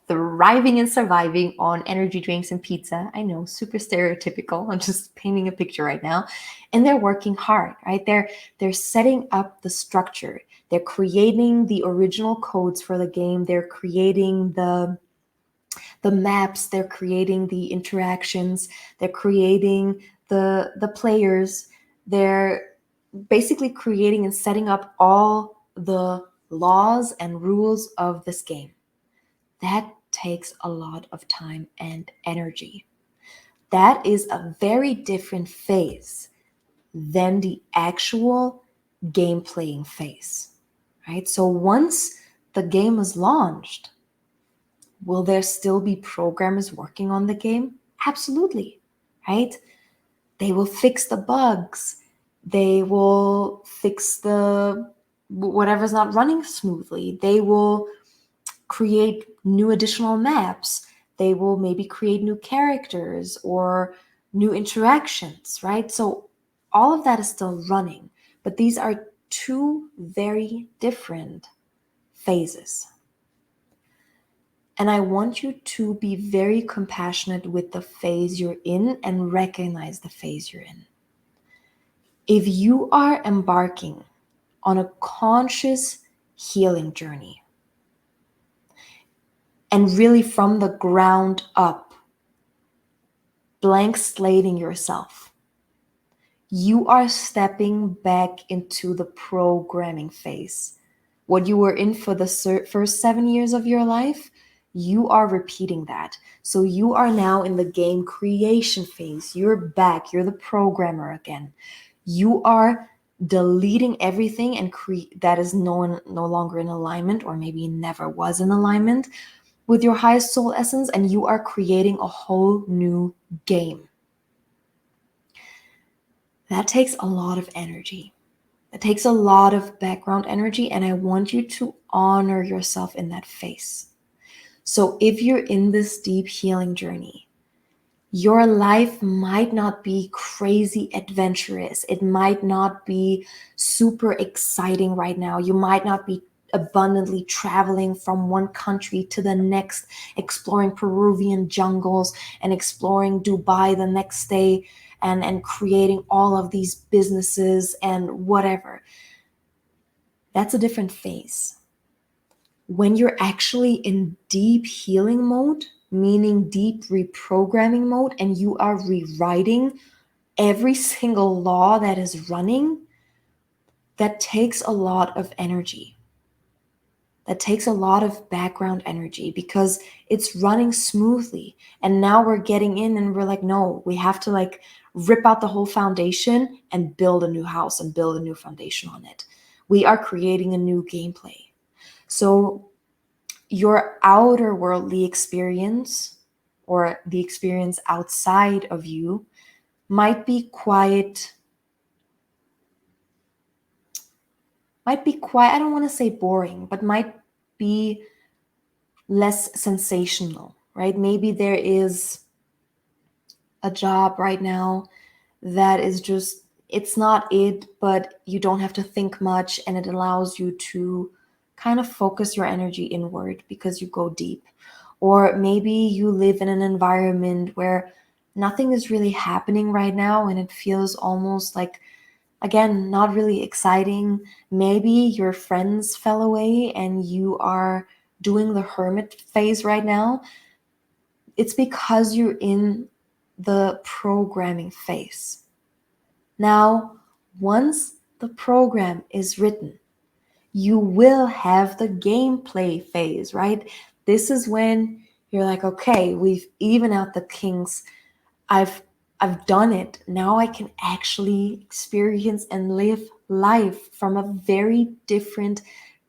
thriving and surviving on energy drinks and pizza. I know, super stereotypical. I'm just painting a picture right now. And they're working hard, right? They're setting up the structure. They're creating the original codes for the game. They're creating the maps. They're creating the interactions. They're creating the players. They're basically creating and setting up all the laws and rules of this game. That takes a lot of time and energy. That is a very different phase than the actual game playing phase, right? So once the game is launched, will there still be programmers working on the game? Absolutely, right? They will fix the bugs. They will fix the whatever's not running smoothly. They will create new additional maps. They will maybe create new characters or new interactions, right? So all of that is still running, but these are two very different phases. And I want you to be very compassionate with the phase you're in and recognize the phase you're in. If you are embarking on a conscious healing journey, and really from the ground up, blank slating yourself, you are stepping back into the programming phase. What you were in for the first 7 years of your life, you are repeating that. So you are now in the game creation phase. You're back. You're the programmer again. You are deleting everything and that is no longer in alignment, or maybe never was in alignment with your highest soul essence, and you are creating a whole new game. That takes a lot of energy. It takes a lot of background energy, and I want you to honor yourself in that phase. So if you're in this deep healing journey, your life might not be crazy adventurous. It might not be super exciting right now. You might not be abundantly traveling from one country to the next, exploring Peruvian jungles and exploring Dubai the next day, and creating all of these businesses and whatever. That's a different phase. When you're actually in deep healing mode, meaning deep reprogramming mode, and you are rewriting every single law that is running, that takes a lot of energy. That takes a lot of background energy because it's running smoothly. And now we're getting in and we're like, no, we have to like rip out the whole foundation and build a new house and build a new foundation on it. We are creating a new gameplay. So your outer worldly experience or the experience outside of you might be quite, I don't want to say boring, but might be less sensational, right? Maybe there is a job right now that is just, it's not it, but you don't have to think much and it allows you to kind of focus your energy inward because you go deep. Or maybe you live in an environment where nothing is really happening right now and it feels almost like, again, not really exciting. Maybe your friends fell away and you are doing the hermit phase right now. It's because you're in the programming phase. Now, once the program is written, you will have the gameplay phase, right? This is when you're like, okay, we've evened out the kinks. I've done it. Now I can actually experience and live life from a very different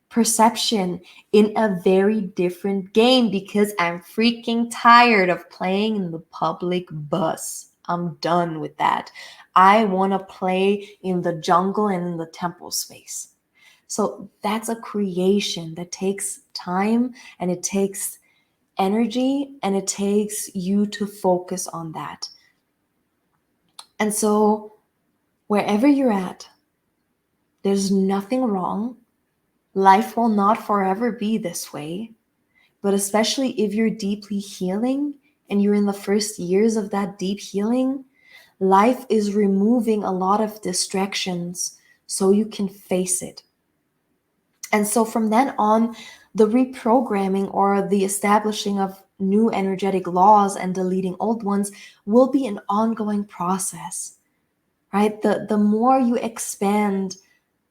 perception in a very different game because I'm freaking tired of playing in the public bus. I'm done with that. I want to play in the jungle and in the temple space. So that's a creation that takes time and it takes energy and it takes you to focus on that. And so wherever you're at, there's nothing wrong. Life will not forever be this way. But especially if you're deeply healing and you're in the first years of that deep healing, life is removing a lot of distractions so you can face it. And so from then on, the reprogramming or the establishing of new energetic laws and deleting old ones will be an ongoing process, right? The more you expand,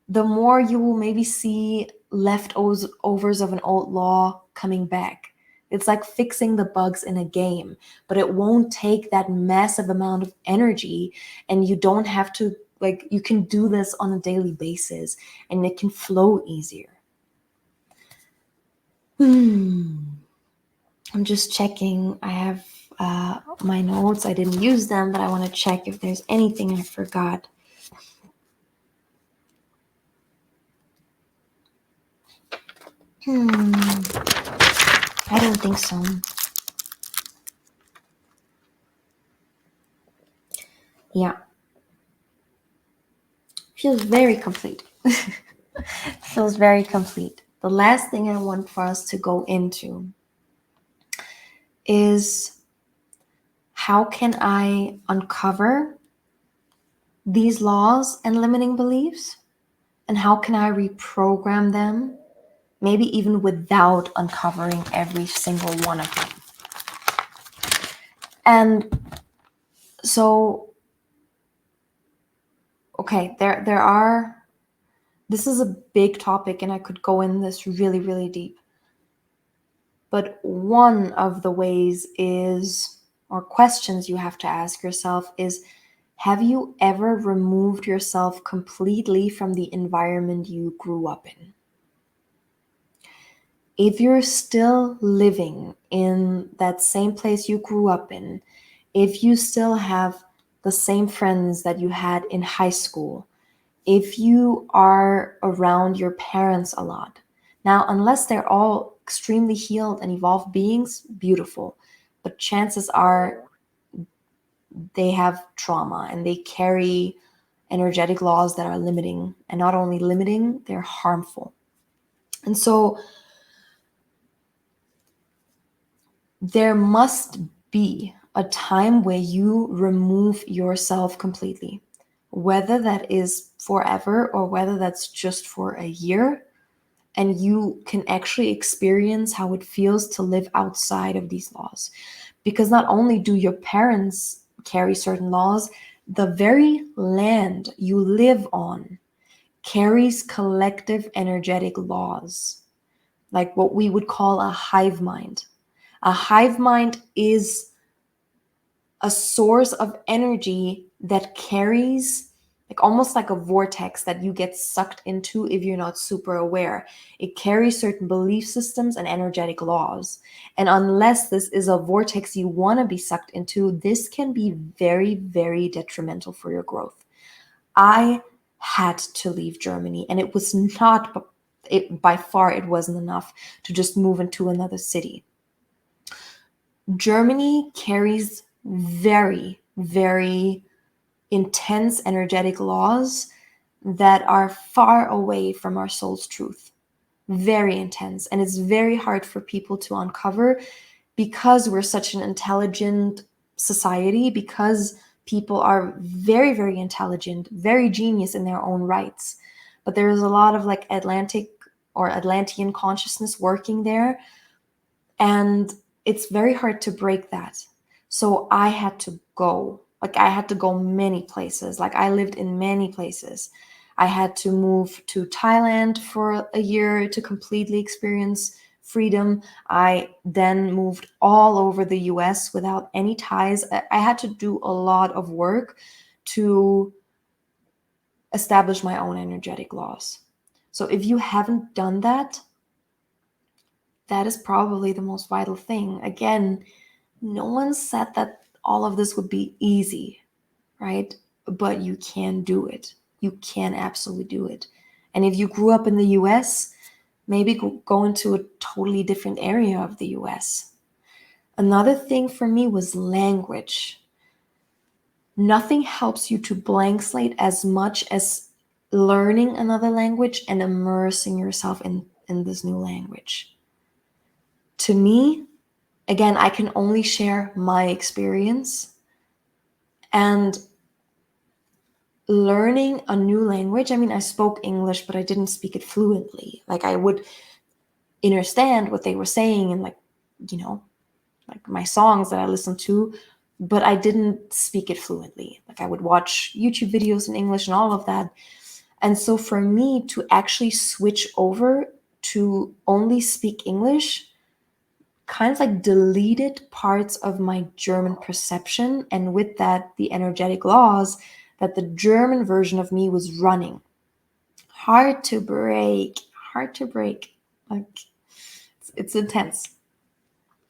the more you will maybe see leftovers of an old law coming back. It's like fixing the bugs in a game, but it won't take that massive amount of energy, and you don't have to, like, you can do this on a daily basis and it can flow easier. I'm just checking. I have my notes. I didn't use them, but I want to check if there's anything I forgot. I don't think so. Yeah. Feels very complete. Feels very complete. The last thing I want for us to go into is how can I uncover these laws and limiting beliefs? And how can I reprogram them? Maybe even without uncovering every single one of them. And so, okay, there are, this is a big topic and I could go in this really, really deep. But one of the ways is, or questions you have to ask yourself is, have you ever removed yourself completely from the environment you grew up in? If you're still living in that same place you grew up in, if you still have the same friends that you had in high school, if you are around your parents a lot. Now, unless they're all extremely healed and evolved beings, beautiful. But chances are they have trauma and they carry energetic laws that are limiting. And not only limiting, they're harmful. And so there must be a time where you remove yourself completely, whether that is forever or whether that's just for a year, and you can actually experience how it feels to live outside of these laws. Because not only do your parents carry certain laws, the very land you live on carries collective energetic laws, like what we would call a hive mind. A hive mind is a source of energy that carries like almost like a vortex that you get sucked into if you're not super aware. It carries certain belief systems and energetic laws. And unless this is a vortex you want to be sucked into, this can be very, very detrimental for your growth. I had to leave Germany, and it was not, by far, it wasn't enough to just move into another city. Germany carries very, very intense energetic laws that are far away from our soul's truth. Very intense. And it's very hard for people to uncover because we're such an intelligent society, because people are very, very intelligent, very genius in their own rights. But there's a lot of like Atlantean consciousness working there. And it's very hard to break that. So I had to go. Like I had to go many places. Like I lived in many places. I had to move to Thailand for a year to completely experience freedom. I then moved all over the US without any ties. I had to do a lot of work to establish my own energetic laws. So if you haven't done that, that is probably the most vital thing. Again, no one said that all of this would be easy, right? But you can do it. You can absolutely do it. And if you grew up in the US, maybe go into a totally different area of the US. Another thing for me was language. Nothing helps you to blank slate as much as learning another language and immersing yourself in this new language. To me, again, I can only share my experience, and learning a new language, I mean, I spoke English, but I didn't speak it fluently. Like I would understand what they were saying and like my songs that I listened to, but I didn't speak it fluently. Like I would watch YouTube videos in English and all of that. And so for me to actually switch over to only speak English kind of like deleted parts of my German perception, and with that, the energetic laws that the German version of me was running. Hard to break. Like it's intense.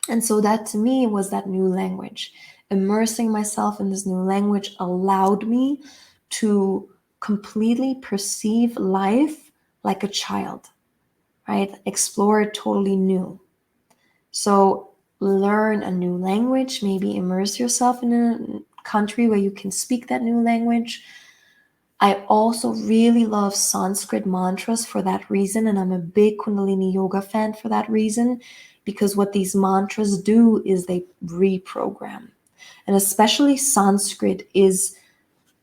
And so that to me was that new language. Immersing myself in this new language allowed me to completely perceive life like a child, right? Explore totally new. So learn a new language, maybe immerse yourself in a country where you can speak that new language. I also really love Sanskrit mantras for that reason, and I'm a big Kundalini yoga fan for that reason, because what these mantras do is they reprogram. And especially Sanskrit is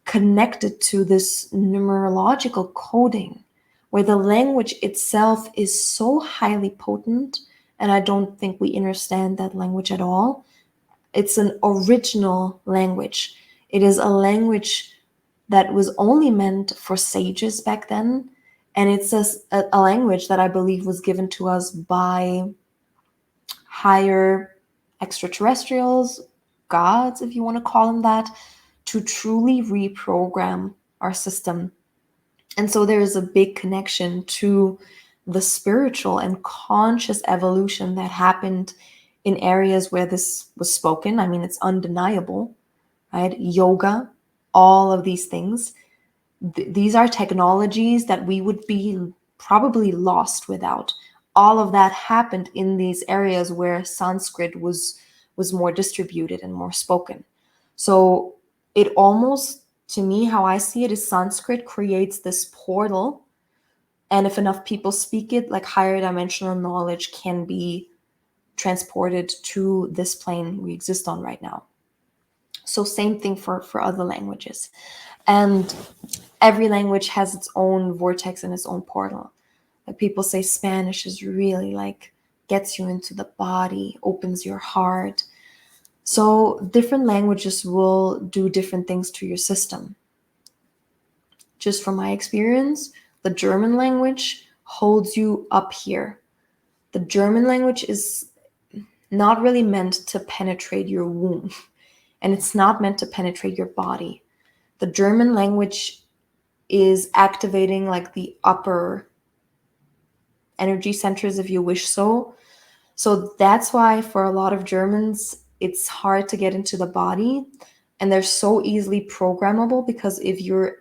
connected to this numerological coding, where the language itself is so highly potent, and I don't think we understand that language at all. It's an original language. It is a language that was only meant for sages back then, and it's a language that I believe was given to us by higher extraterrestrials, gods, if you want to call them that, to truly reprogram our system. And so there is a big connection to the spiritual and conscious evolution that happened in areas where this was spoken. I mean, it's undeniable, right? Yoga, all of these things. These are technologies that we would be probably lost without. All of that happened in these areas where Sanskrit was more distributed and more spoken. So it almost, to me, how I see it is Sanskrit creates this portal, and if enough people speak it, like higher dimensional knowledge can be transported to this plane we exist on right now. So same thing for other languages. And every language has its own vortex and its own portal. Like people say Spanish is really like gets you into the body, opens your heart. So different languages will do different things to your system. Just from my experience, the German language holds you up here. The German language is not really meant to penetrate your womb, and it's not meant to penetrate your body. The German language is activating like the upper energy centers, if you wish so. So that's why for a lot of Germans, it's hard to get into the body, and they're so easily programmable, because if you're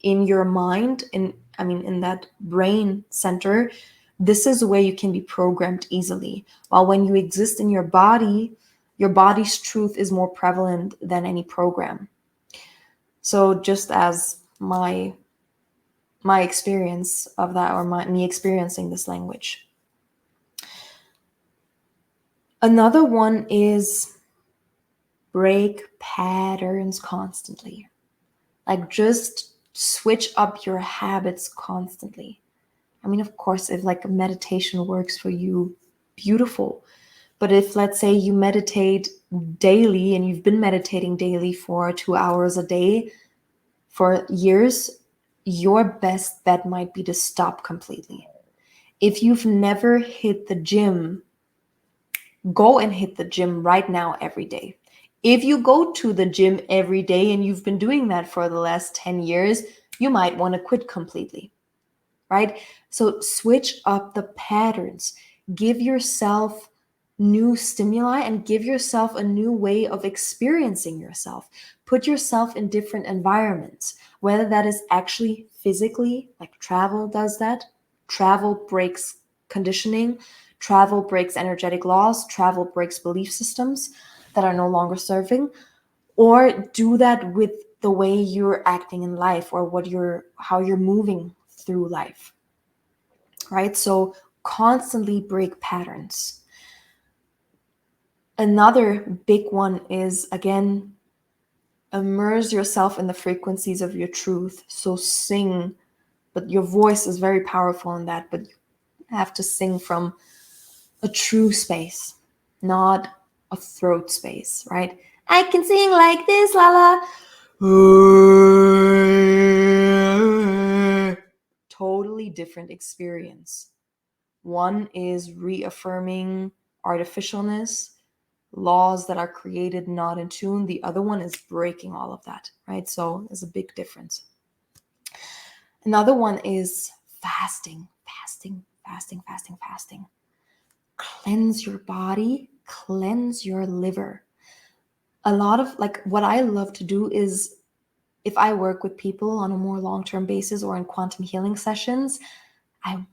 in your mind, in that brain center, this is where you can be programmed easily. While when you exist in your body's truth is more prevalent than any program. So just as my experience of that, or me experiencing this language. Another one is break patterns constantly. Like, just switch up your habits constantly. I mean, of course, if like meditation works for you, beautiful. But if, let's say, you meditate daily and you've been meditating daily for 2 hours a day for years, your best bet might be to stop completely. If you've never hit the gym, go and hit the gym right now every day. If you go to the gym every day and you've been doing that for the last 10 years, you might want to quit completely, right? So switch up the patterns. Give yourself new stimuli and give yourself a new way of experiencing yourself. Put yourself in different environments, whether that is actually physically, like travel does that. Travel breaks conditioning. Travel breaks energetic laws. Travel breaks belief systems that are no longer serving. Or do that with the way you're acting in life, or how you're moving through life, right? So constantly break patterns. Another big one is, again, immerse yourself in the frequencies of your truth. So sing, but your voice is very powerful in that, but you have to sing from a true space, not a throat space, right? I can sing like this, la la. Totally different experience. One is reaffirming artificialness, laws that are created not in tune. The other one is breaking all of that, right? So there's a big difference. Another one is fasting. Cleanse your body, cleanse your liver. A lot of, like, what I love to do is, if I work with people on a more long-term basis or in quantum healing sessions, I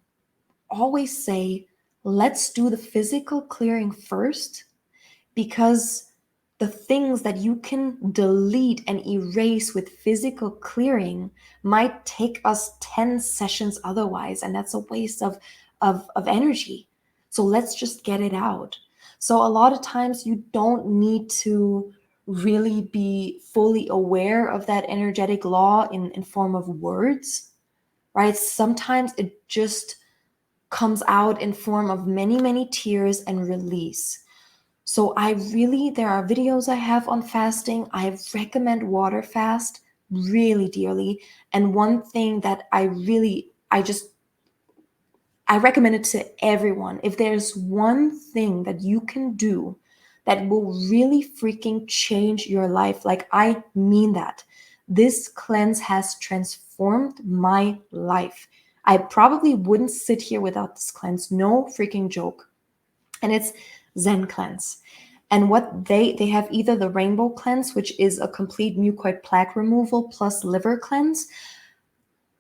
always say, let's do the physical clearing first, because the things that you can delete and erase with physical clearing might take us 10 sessions otherwise, and that's a waste of energy. So let's just get it out. So a lot of times you don't need to really be fully aware of that energetic law in form of words, right? Sometimes it just comes out in form of many tears and release. So there are videos I have on fasting. I recommend water fast really dearly. And one thing that I recommend it to everyone. If there's one thing that you can do that will really freaking change your life, like, I mean that. This cleanse has transformed my life. I probably wouldn't sit here without this cleanse. No freaking joke. And it's ZenCleanz. And what they have either the rainbow cleanse, which is a complete mucoid plaque removal plus liver cleanse.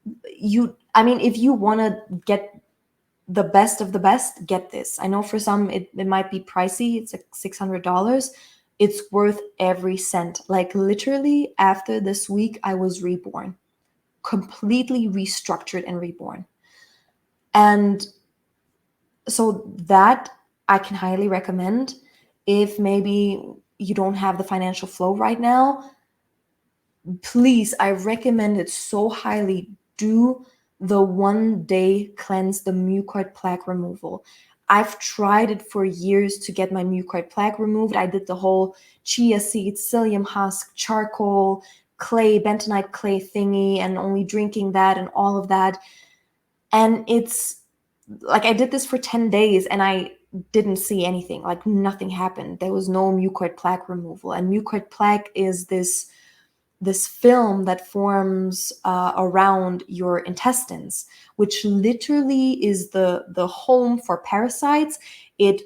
If you want to get the best of the best, get this. I know for some it might be pricey. It's like $600. It's worth every cent. Like, literally, after this week, I was reborn, completely restructured and reborn. And so that I can highly recommend. If maybe you don't have the financial flow right now, please, I recommend it so highly. Do the 1-day cleanse, the mucoid plaque removal. I've tried it for years to get my mucoid plaque removed. I did the whole chia seeds, psyllium husk, charcoal, clay, bentonite clay thingy, and only drinking that and all of that. And it's like, I did this for 10 days and I didn't see anything. Like, nothing happened. There was no mucoid plaque removal. And mucoid plaque is this this film that forms around your intestines, which literally is the home for parasites. It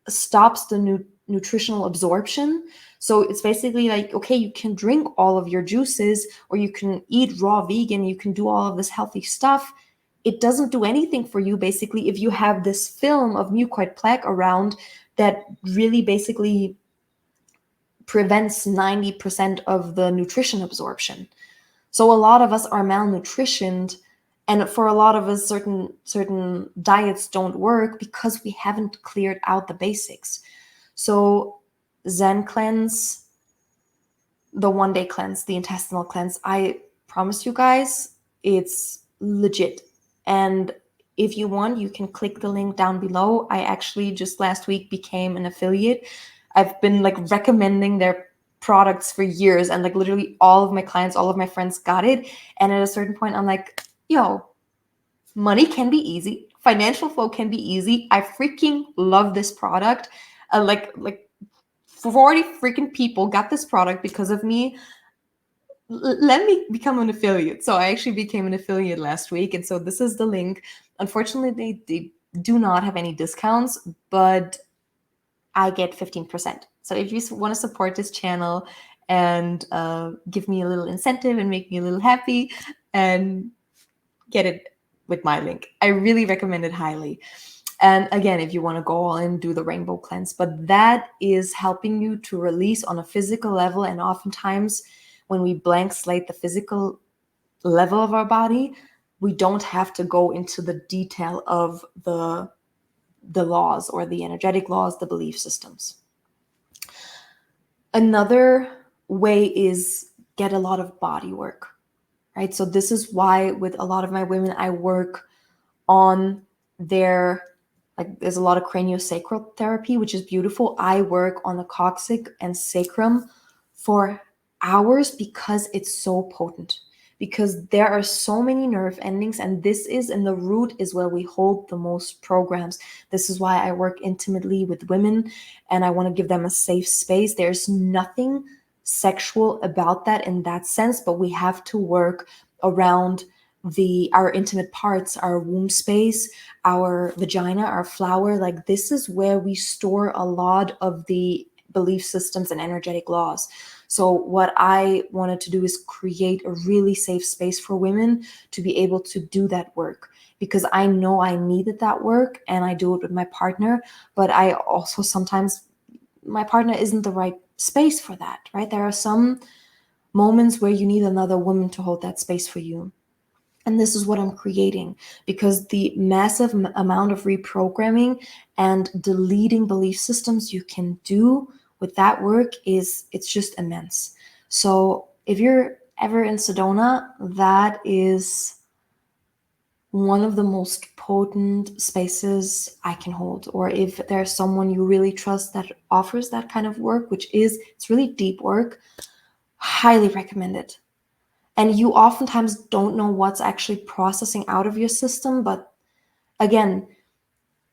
stops the nutritional absorption. So it's basically like, okay, you can drink all of your juices, or you can eat raw vegan, you can do all of this healthy stuff. It doesn't do anything for you, basically, if you have this film of mucoid plaque around that really basically prevents 90% of the nutrition absorption. So a lot of us are malnutritioned, and for a lot of us, certain diets don't work because we haven't cleared out the basics. So ZenCleanz, the 1-day cleanse, the intestinal cleanse, I promise you guys, it's legit. And if you want, you can click the link down below. I actually just last week became an affiliate. I've been like recommending their products for years, and like literally all of my clients, all of my friends got it. And at a certain point, I'm like, yo, money can be easy. Financial flow can be easy. I freaking love this product. Like 40 freaking people got this product because of me. Let me become an affiliate. So I actually became an affiliate last week. And so this is the link. Unfortunately, they do not have any discounts, but I get 15%. So if you want to support this channel and give me a little incentive and make me a little happy, and get it with my link. I really recommend it highly. And again, if you want to go all in, do the rainbow cleanse. But that is helping you to release on a physical level. And oftentimes when we blank slate the physical level of our body, we don't have to go into the detail of the laws or the energetic laws, the belief systems. Another way is get a lot of body work, right? So this is why with a lot of my women, I work on their, like there's a lot of craniosacral therapy, which is beautiful. I work on the coccyx and sacrum for hours because it's so potent, because there are so many nerve endings, and this is in the root is where we hold the most programs. This is why I work intimately with women, and I want to give them a safe space. There's nothing sexual about that in that sense, but we have to work around our intimate parts, our womb space, our vagina, our flower. Like this is where we store a lot of the belief systems and energetic laws. So what I wanted to do is create a really safe space for women to be able to do that work, because I know I needed that work, and I do it with my partner, but I also sometimes, my partner isn't the right space for that, right? There are some moments where you need another woman to hold that space for you. And this is what I'm creating, because the massive amount of reprogramming and deleting belief systems you can do with that work it's just immense. So if you're ever in Sedona, that is one of the most potent spaces I can hold. Or if there's someone you really trust that offers that kind of work, it's really deep work, highly recommend it. And you oftentimes don't know what's actually processing out of your system. But again,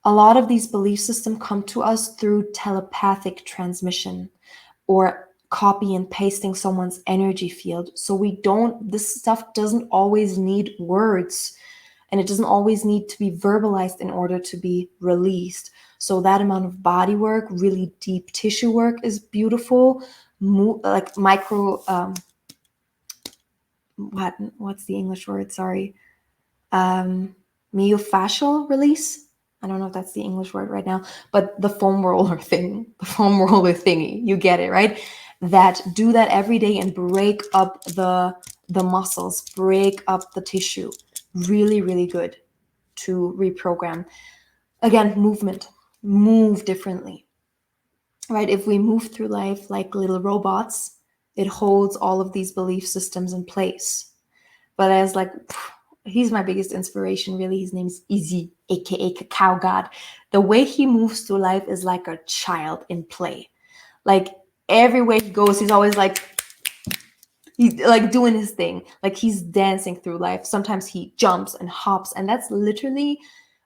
a lot of these belief systems come to us through telepathic transmission or copy and pasting someone's energy field. So this stuff doesn't always need words, and it doesn't always need to be verbalized in order to be released. So that amount of body work, really deep tissue work is beautiful. Like micro, what's the English word? Sorry. Myofascial release. I don't know if that's the English word right now, but the foam roller thingy, you get it, right? Do that every day and break up the muscles, break up the tissue. Really, really good to reprogram. Again, move differently, right? If we move through life like little robots, it holds all of these belief systems in place. But as like, he's my biggest inspiration, really. His name's Izzy, aka Cacao God. The way he moves through life is like a child in play. Like everywhere he goes, he's always like, he's like doing his thing. Like he's dancing through life. Sometimes he jumps and hops. And that's literally,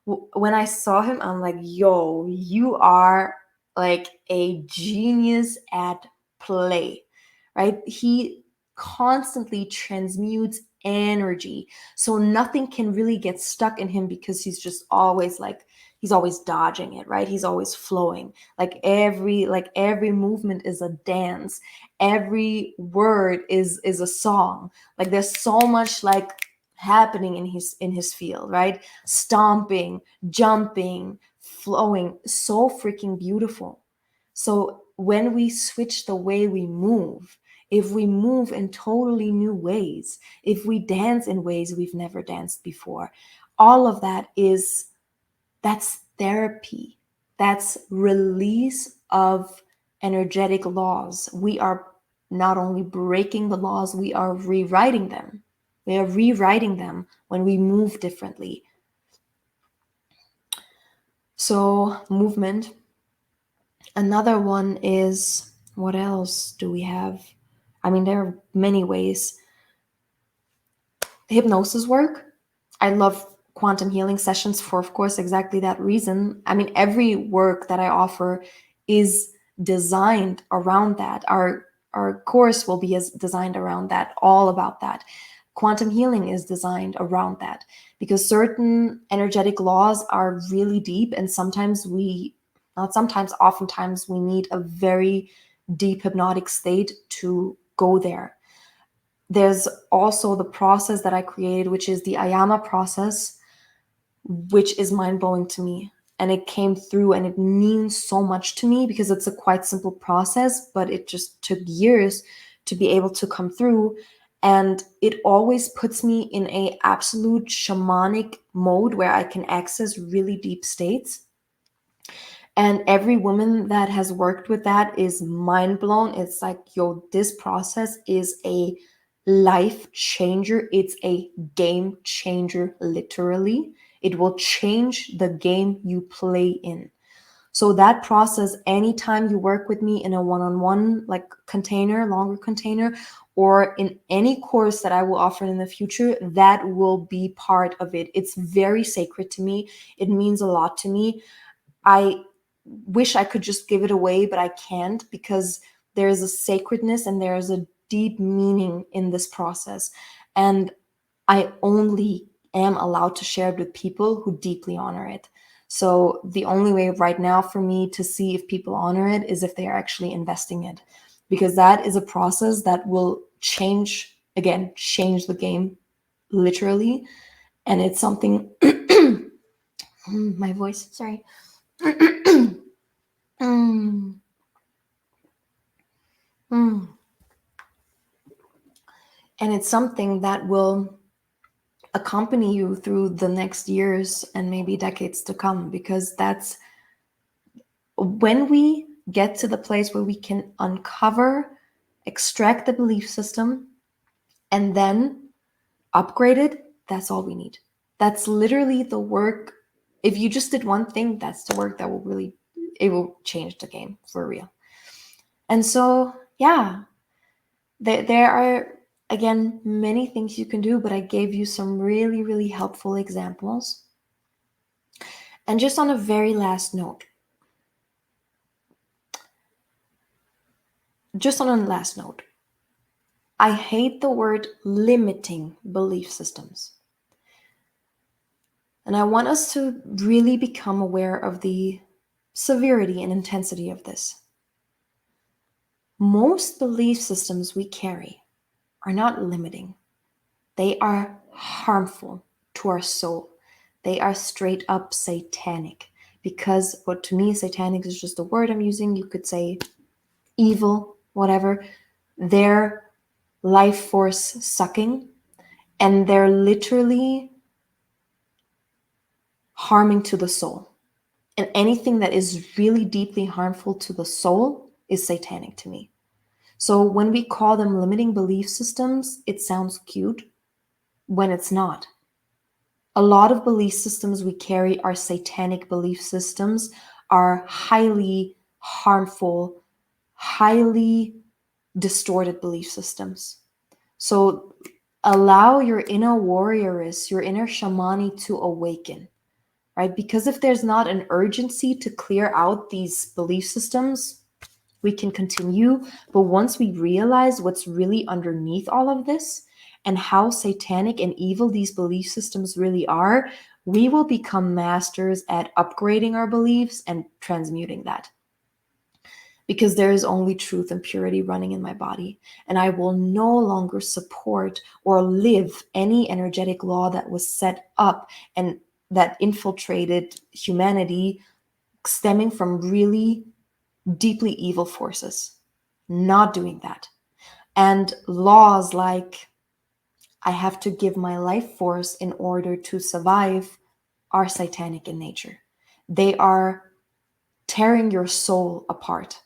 when I saw him, I'm like, yo, you are like a genius at play, right? He constantly transmutes energy. So nothing can really get stuck in him because he's just always like, he's always dodging it, right? He's always flowing. Like every movement is a dance. Every word is a song. Like there's so much like happening in his field, right? Stomping, jumping, flowing, so freaking beautiful. So when we switch the way we move, if we move in totally new ways, if we dance in ways we've never danced before, all of that's therapy. That's release of energetic laws. We are not only breaking the laws, we are rewriting them. We are rewriting them when we move differently. So, movement. Another one is, what else do we have? I mean, there are many ways. Hypnosis work. I love quantum healing sessions for, of course, exactly that reason. I mean, every work that I offer is designed around that. Our course will be as designed around that, all about that. Quantum healing is designed around that because certain energetic laws are really deep, and oftentimes we need a very deep hypnotic state to go there. There's also the process that I created, which is the Ayama process, which is mind-blowing to me. And it came through and it means so much to me because it's a quite simple process, but it just took years to be able to come through. And it always puts me in a absolute shamanic mode where I can access really deep states. And every woman that has worked with that is mind blown. It's like, yo, this process is a life changer. It's a game changer, literally. It will change the game you play in. So that process, anytime you work with me in a one-on-one like container, longer container, or in any course that I will offer in the future, that will be part of it. It's very sacred to me. It means a lot to me. I wish I could just give it away, but I can't because there is a sacredness and there is a deep meaning in this process. And I only am allowed to share it with people who deeply honor it. So the only way right now for me to see if people honor it is if they are actually investing it, because that is a process that will change the game literally. And it's something, my voice, sorry. Mm, mm. And it's something that will accompany you through the next years and maybe decades to come, because that's when we get to the place where we can uncover, extract the belief system, and then upgrade it. That's all we need. That's literally the work. If you just did one thing, that's the work that it will change the game for real. And so, yeah, there are, again, many things you can do, but I gave you some really, really helpful examples. And just on a very last note, I hate the word limiting belief systems. And I want us to really become aware of the severity and intensity of this. Most belief systems we carry are not limiting. They are harmful to our soul. They are straight up satanic, because what to me satanic is just a word I'm using. You could say evil, whatever. They're life force sucking, and they're literally harming to the soul. And anything that is really deeply harmful to the soul is satanic to me. So when we call them limiting belief systems, it sounds cute when it's not. A lot of belief systems we carry are satanic belief systems, are highly harmful, highly distorted belief systems. So allow your inner warrioress, your inner shamani to awaken, right? Because if there's not an urgency to clear out these belief systems, we can continue. But once we realize what's really underneath all of this and how satanic and evil these belief systems really are, we will become masters at upgrading our beliefs and transmuting that. Because there is only truth and purity running in my body. And I will no longer support or live any energetic law that was set up and that infiltrated humanity, stemming from really deeply evil forces. Not doing that. And laws like I have to give my life force in order to survive are satanic in nature. They are tearing your soul apart.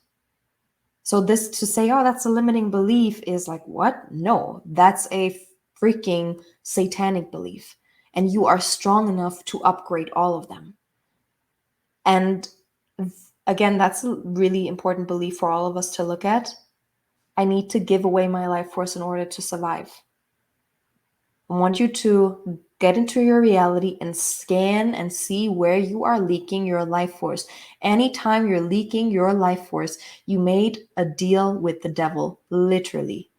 So this to say, oh, that's a limiting belief is like, what? No, that's a freaking satanic belief. And you are strong enough to upgrade all of them. And again, that's a really important belief for all of us to look at. I need to give away my life force in order to survive. I want you to get into your reality and scan and see where you are leaking your life force. Anytime you're leaking your life force, you made a deal with the devil, literally.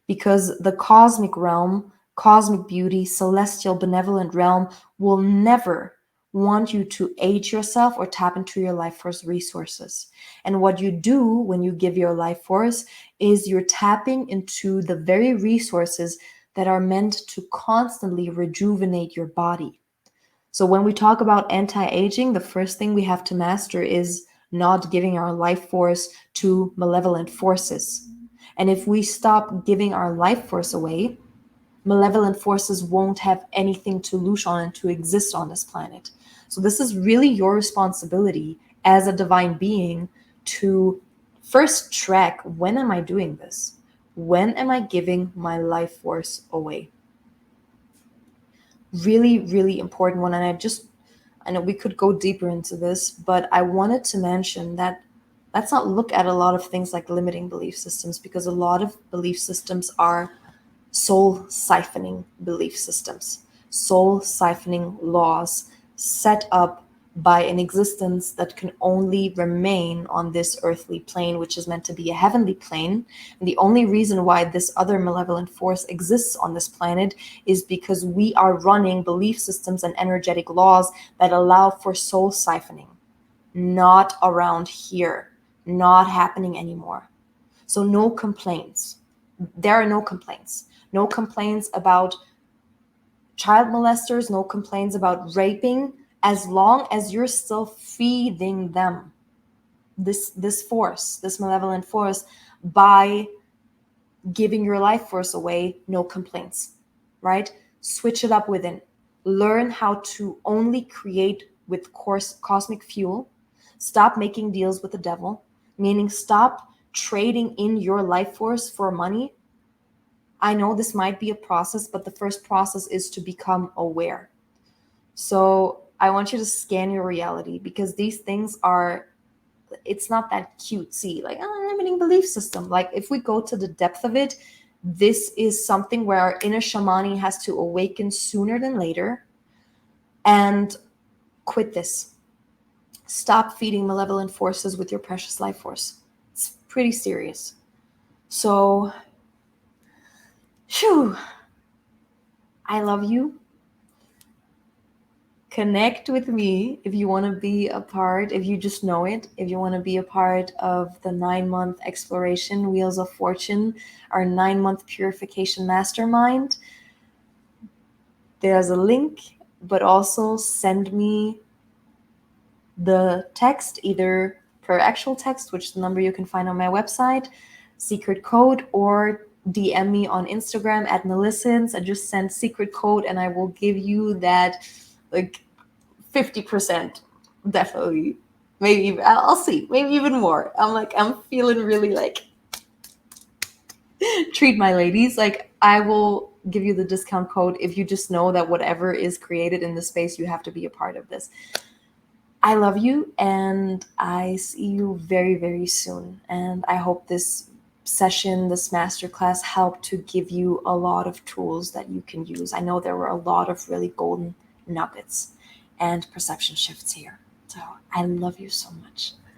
Because the cosmic realm, cosmic beauty, celestial benevolent realm will never want you to age yourself or tap into your life force resources. And what you do when you give your life force is you're tapping into the very resources that are meant to constantly rejuvenate your body. So when we talk about anti-aging, the first thing we have to master is not giving our life force to malevolent forces. And if we stop giving our life force away, malevolent forces won't have anything to loosh on and to exist on this planet. So this is really your responsibility as a divine being to first track, when am I doing this? When am I giving my life force away? Really, really important one. And I know we could go deeper into this, but I wanted to mention that let's not look at a lot of things like limiting belief systems, because a lot of belief systems are soul siphoning belief systems, soul siphoning laws set up by an existence that can only remain on this earthly plane, which is meant to be a heavenly plane. And the only reason why this other malevolent force exists on this planet is because we are running belief systems and energetic laws that allow for soul siphoning. Not around here, not happening anymore. So no complaints. There are no complaints. No complaints about child molesters, no complaints about raping, as long as you're still feeding them this force, this malevolent force, by giving your life force away. No complaints, right? Switch it up within. Learn how to only create with cosmic fuel. Stop making deals with the devil, meaning stop trading in your life force for money. I know this might be a process, but the first process is to become aware. So I want you to scan your reality, because these things are, it's not that cutesy, like, oh, limiting belief system. Like, if we go to the depth of it, this is something where our inner shamani has to awaken sooner than later and quit this. Stop feeding malevolent forces with your precious life force. It's pretty serious. So, phew, I love you. Connect with me if you want to be a part, if you just know it, if you want to be a part of the 9-month exploration Wheels of Fortune, our 9-month purification mastermind. There's a link, but also send me the text, either per actual text, which is the number you can find on my website, secret code, or DM me on Instagram at Melissons and just send secret code, and I will give you that, like, 50%, definitely. Maybe even, I'll see, maybe even more. I'm feeling really like, treat my ladies. Like, I will give you the discount code if you just know that whatever is created in the space, you have to be a part of this. I love you, and I see you very, very soon. And I hope this session, this masterclass, helped to give you a lot of tools that you can use. I know there were a lot of really golden nuggets and perception shifts here. So I love you so much.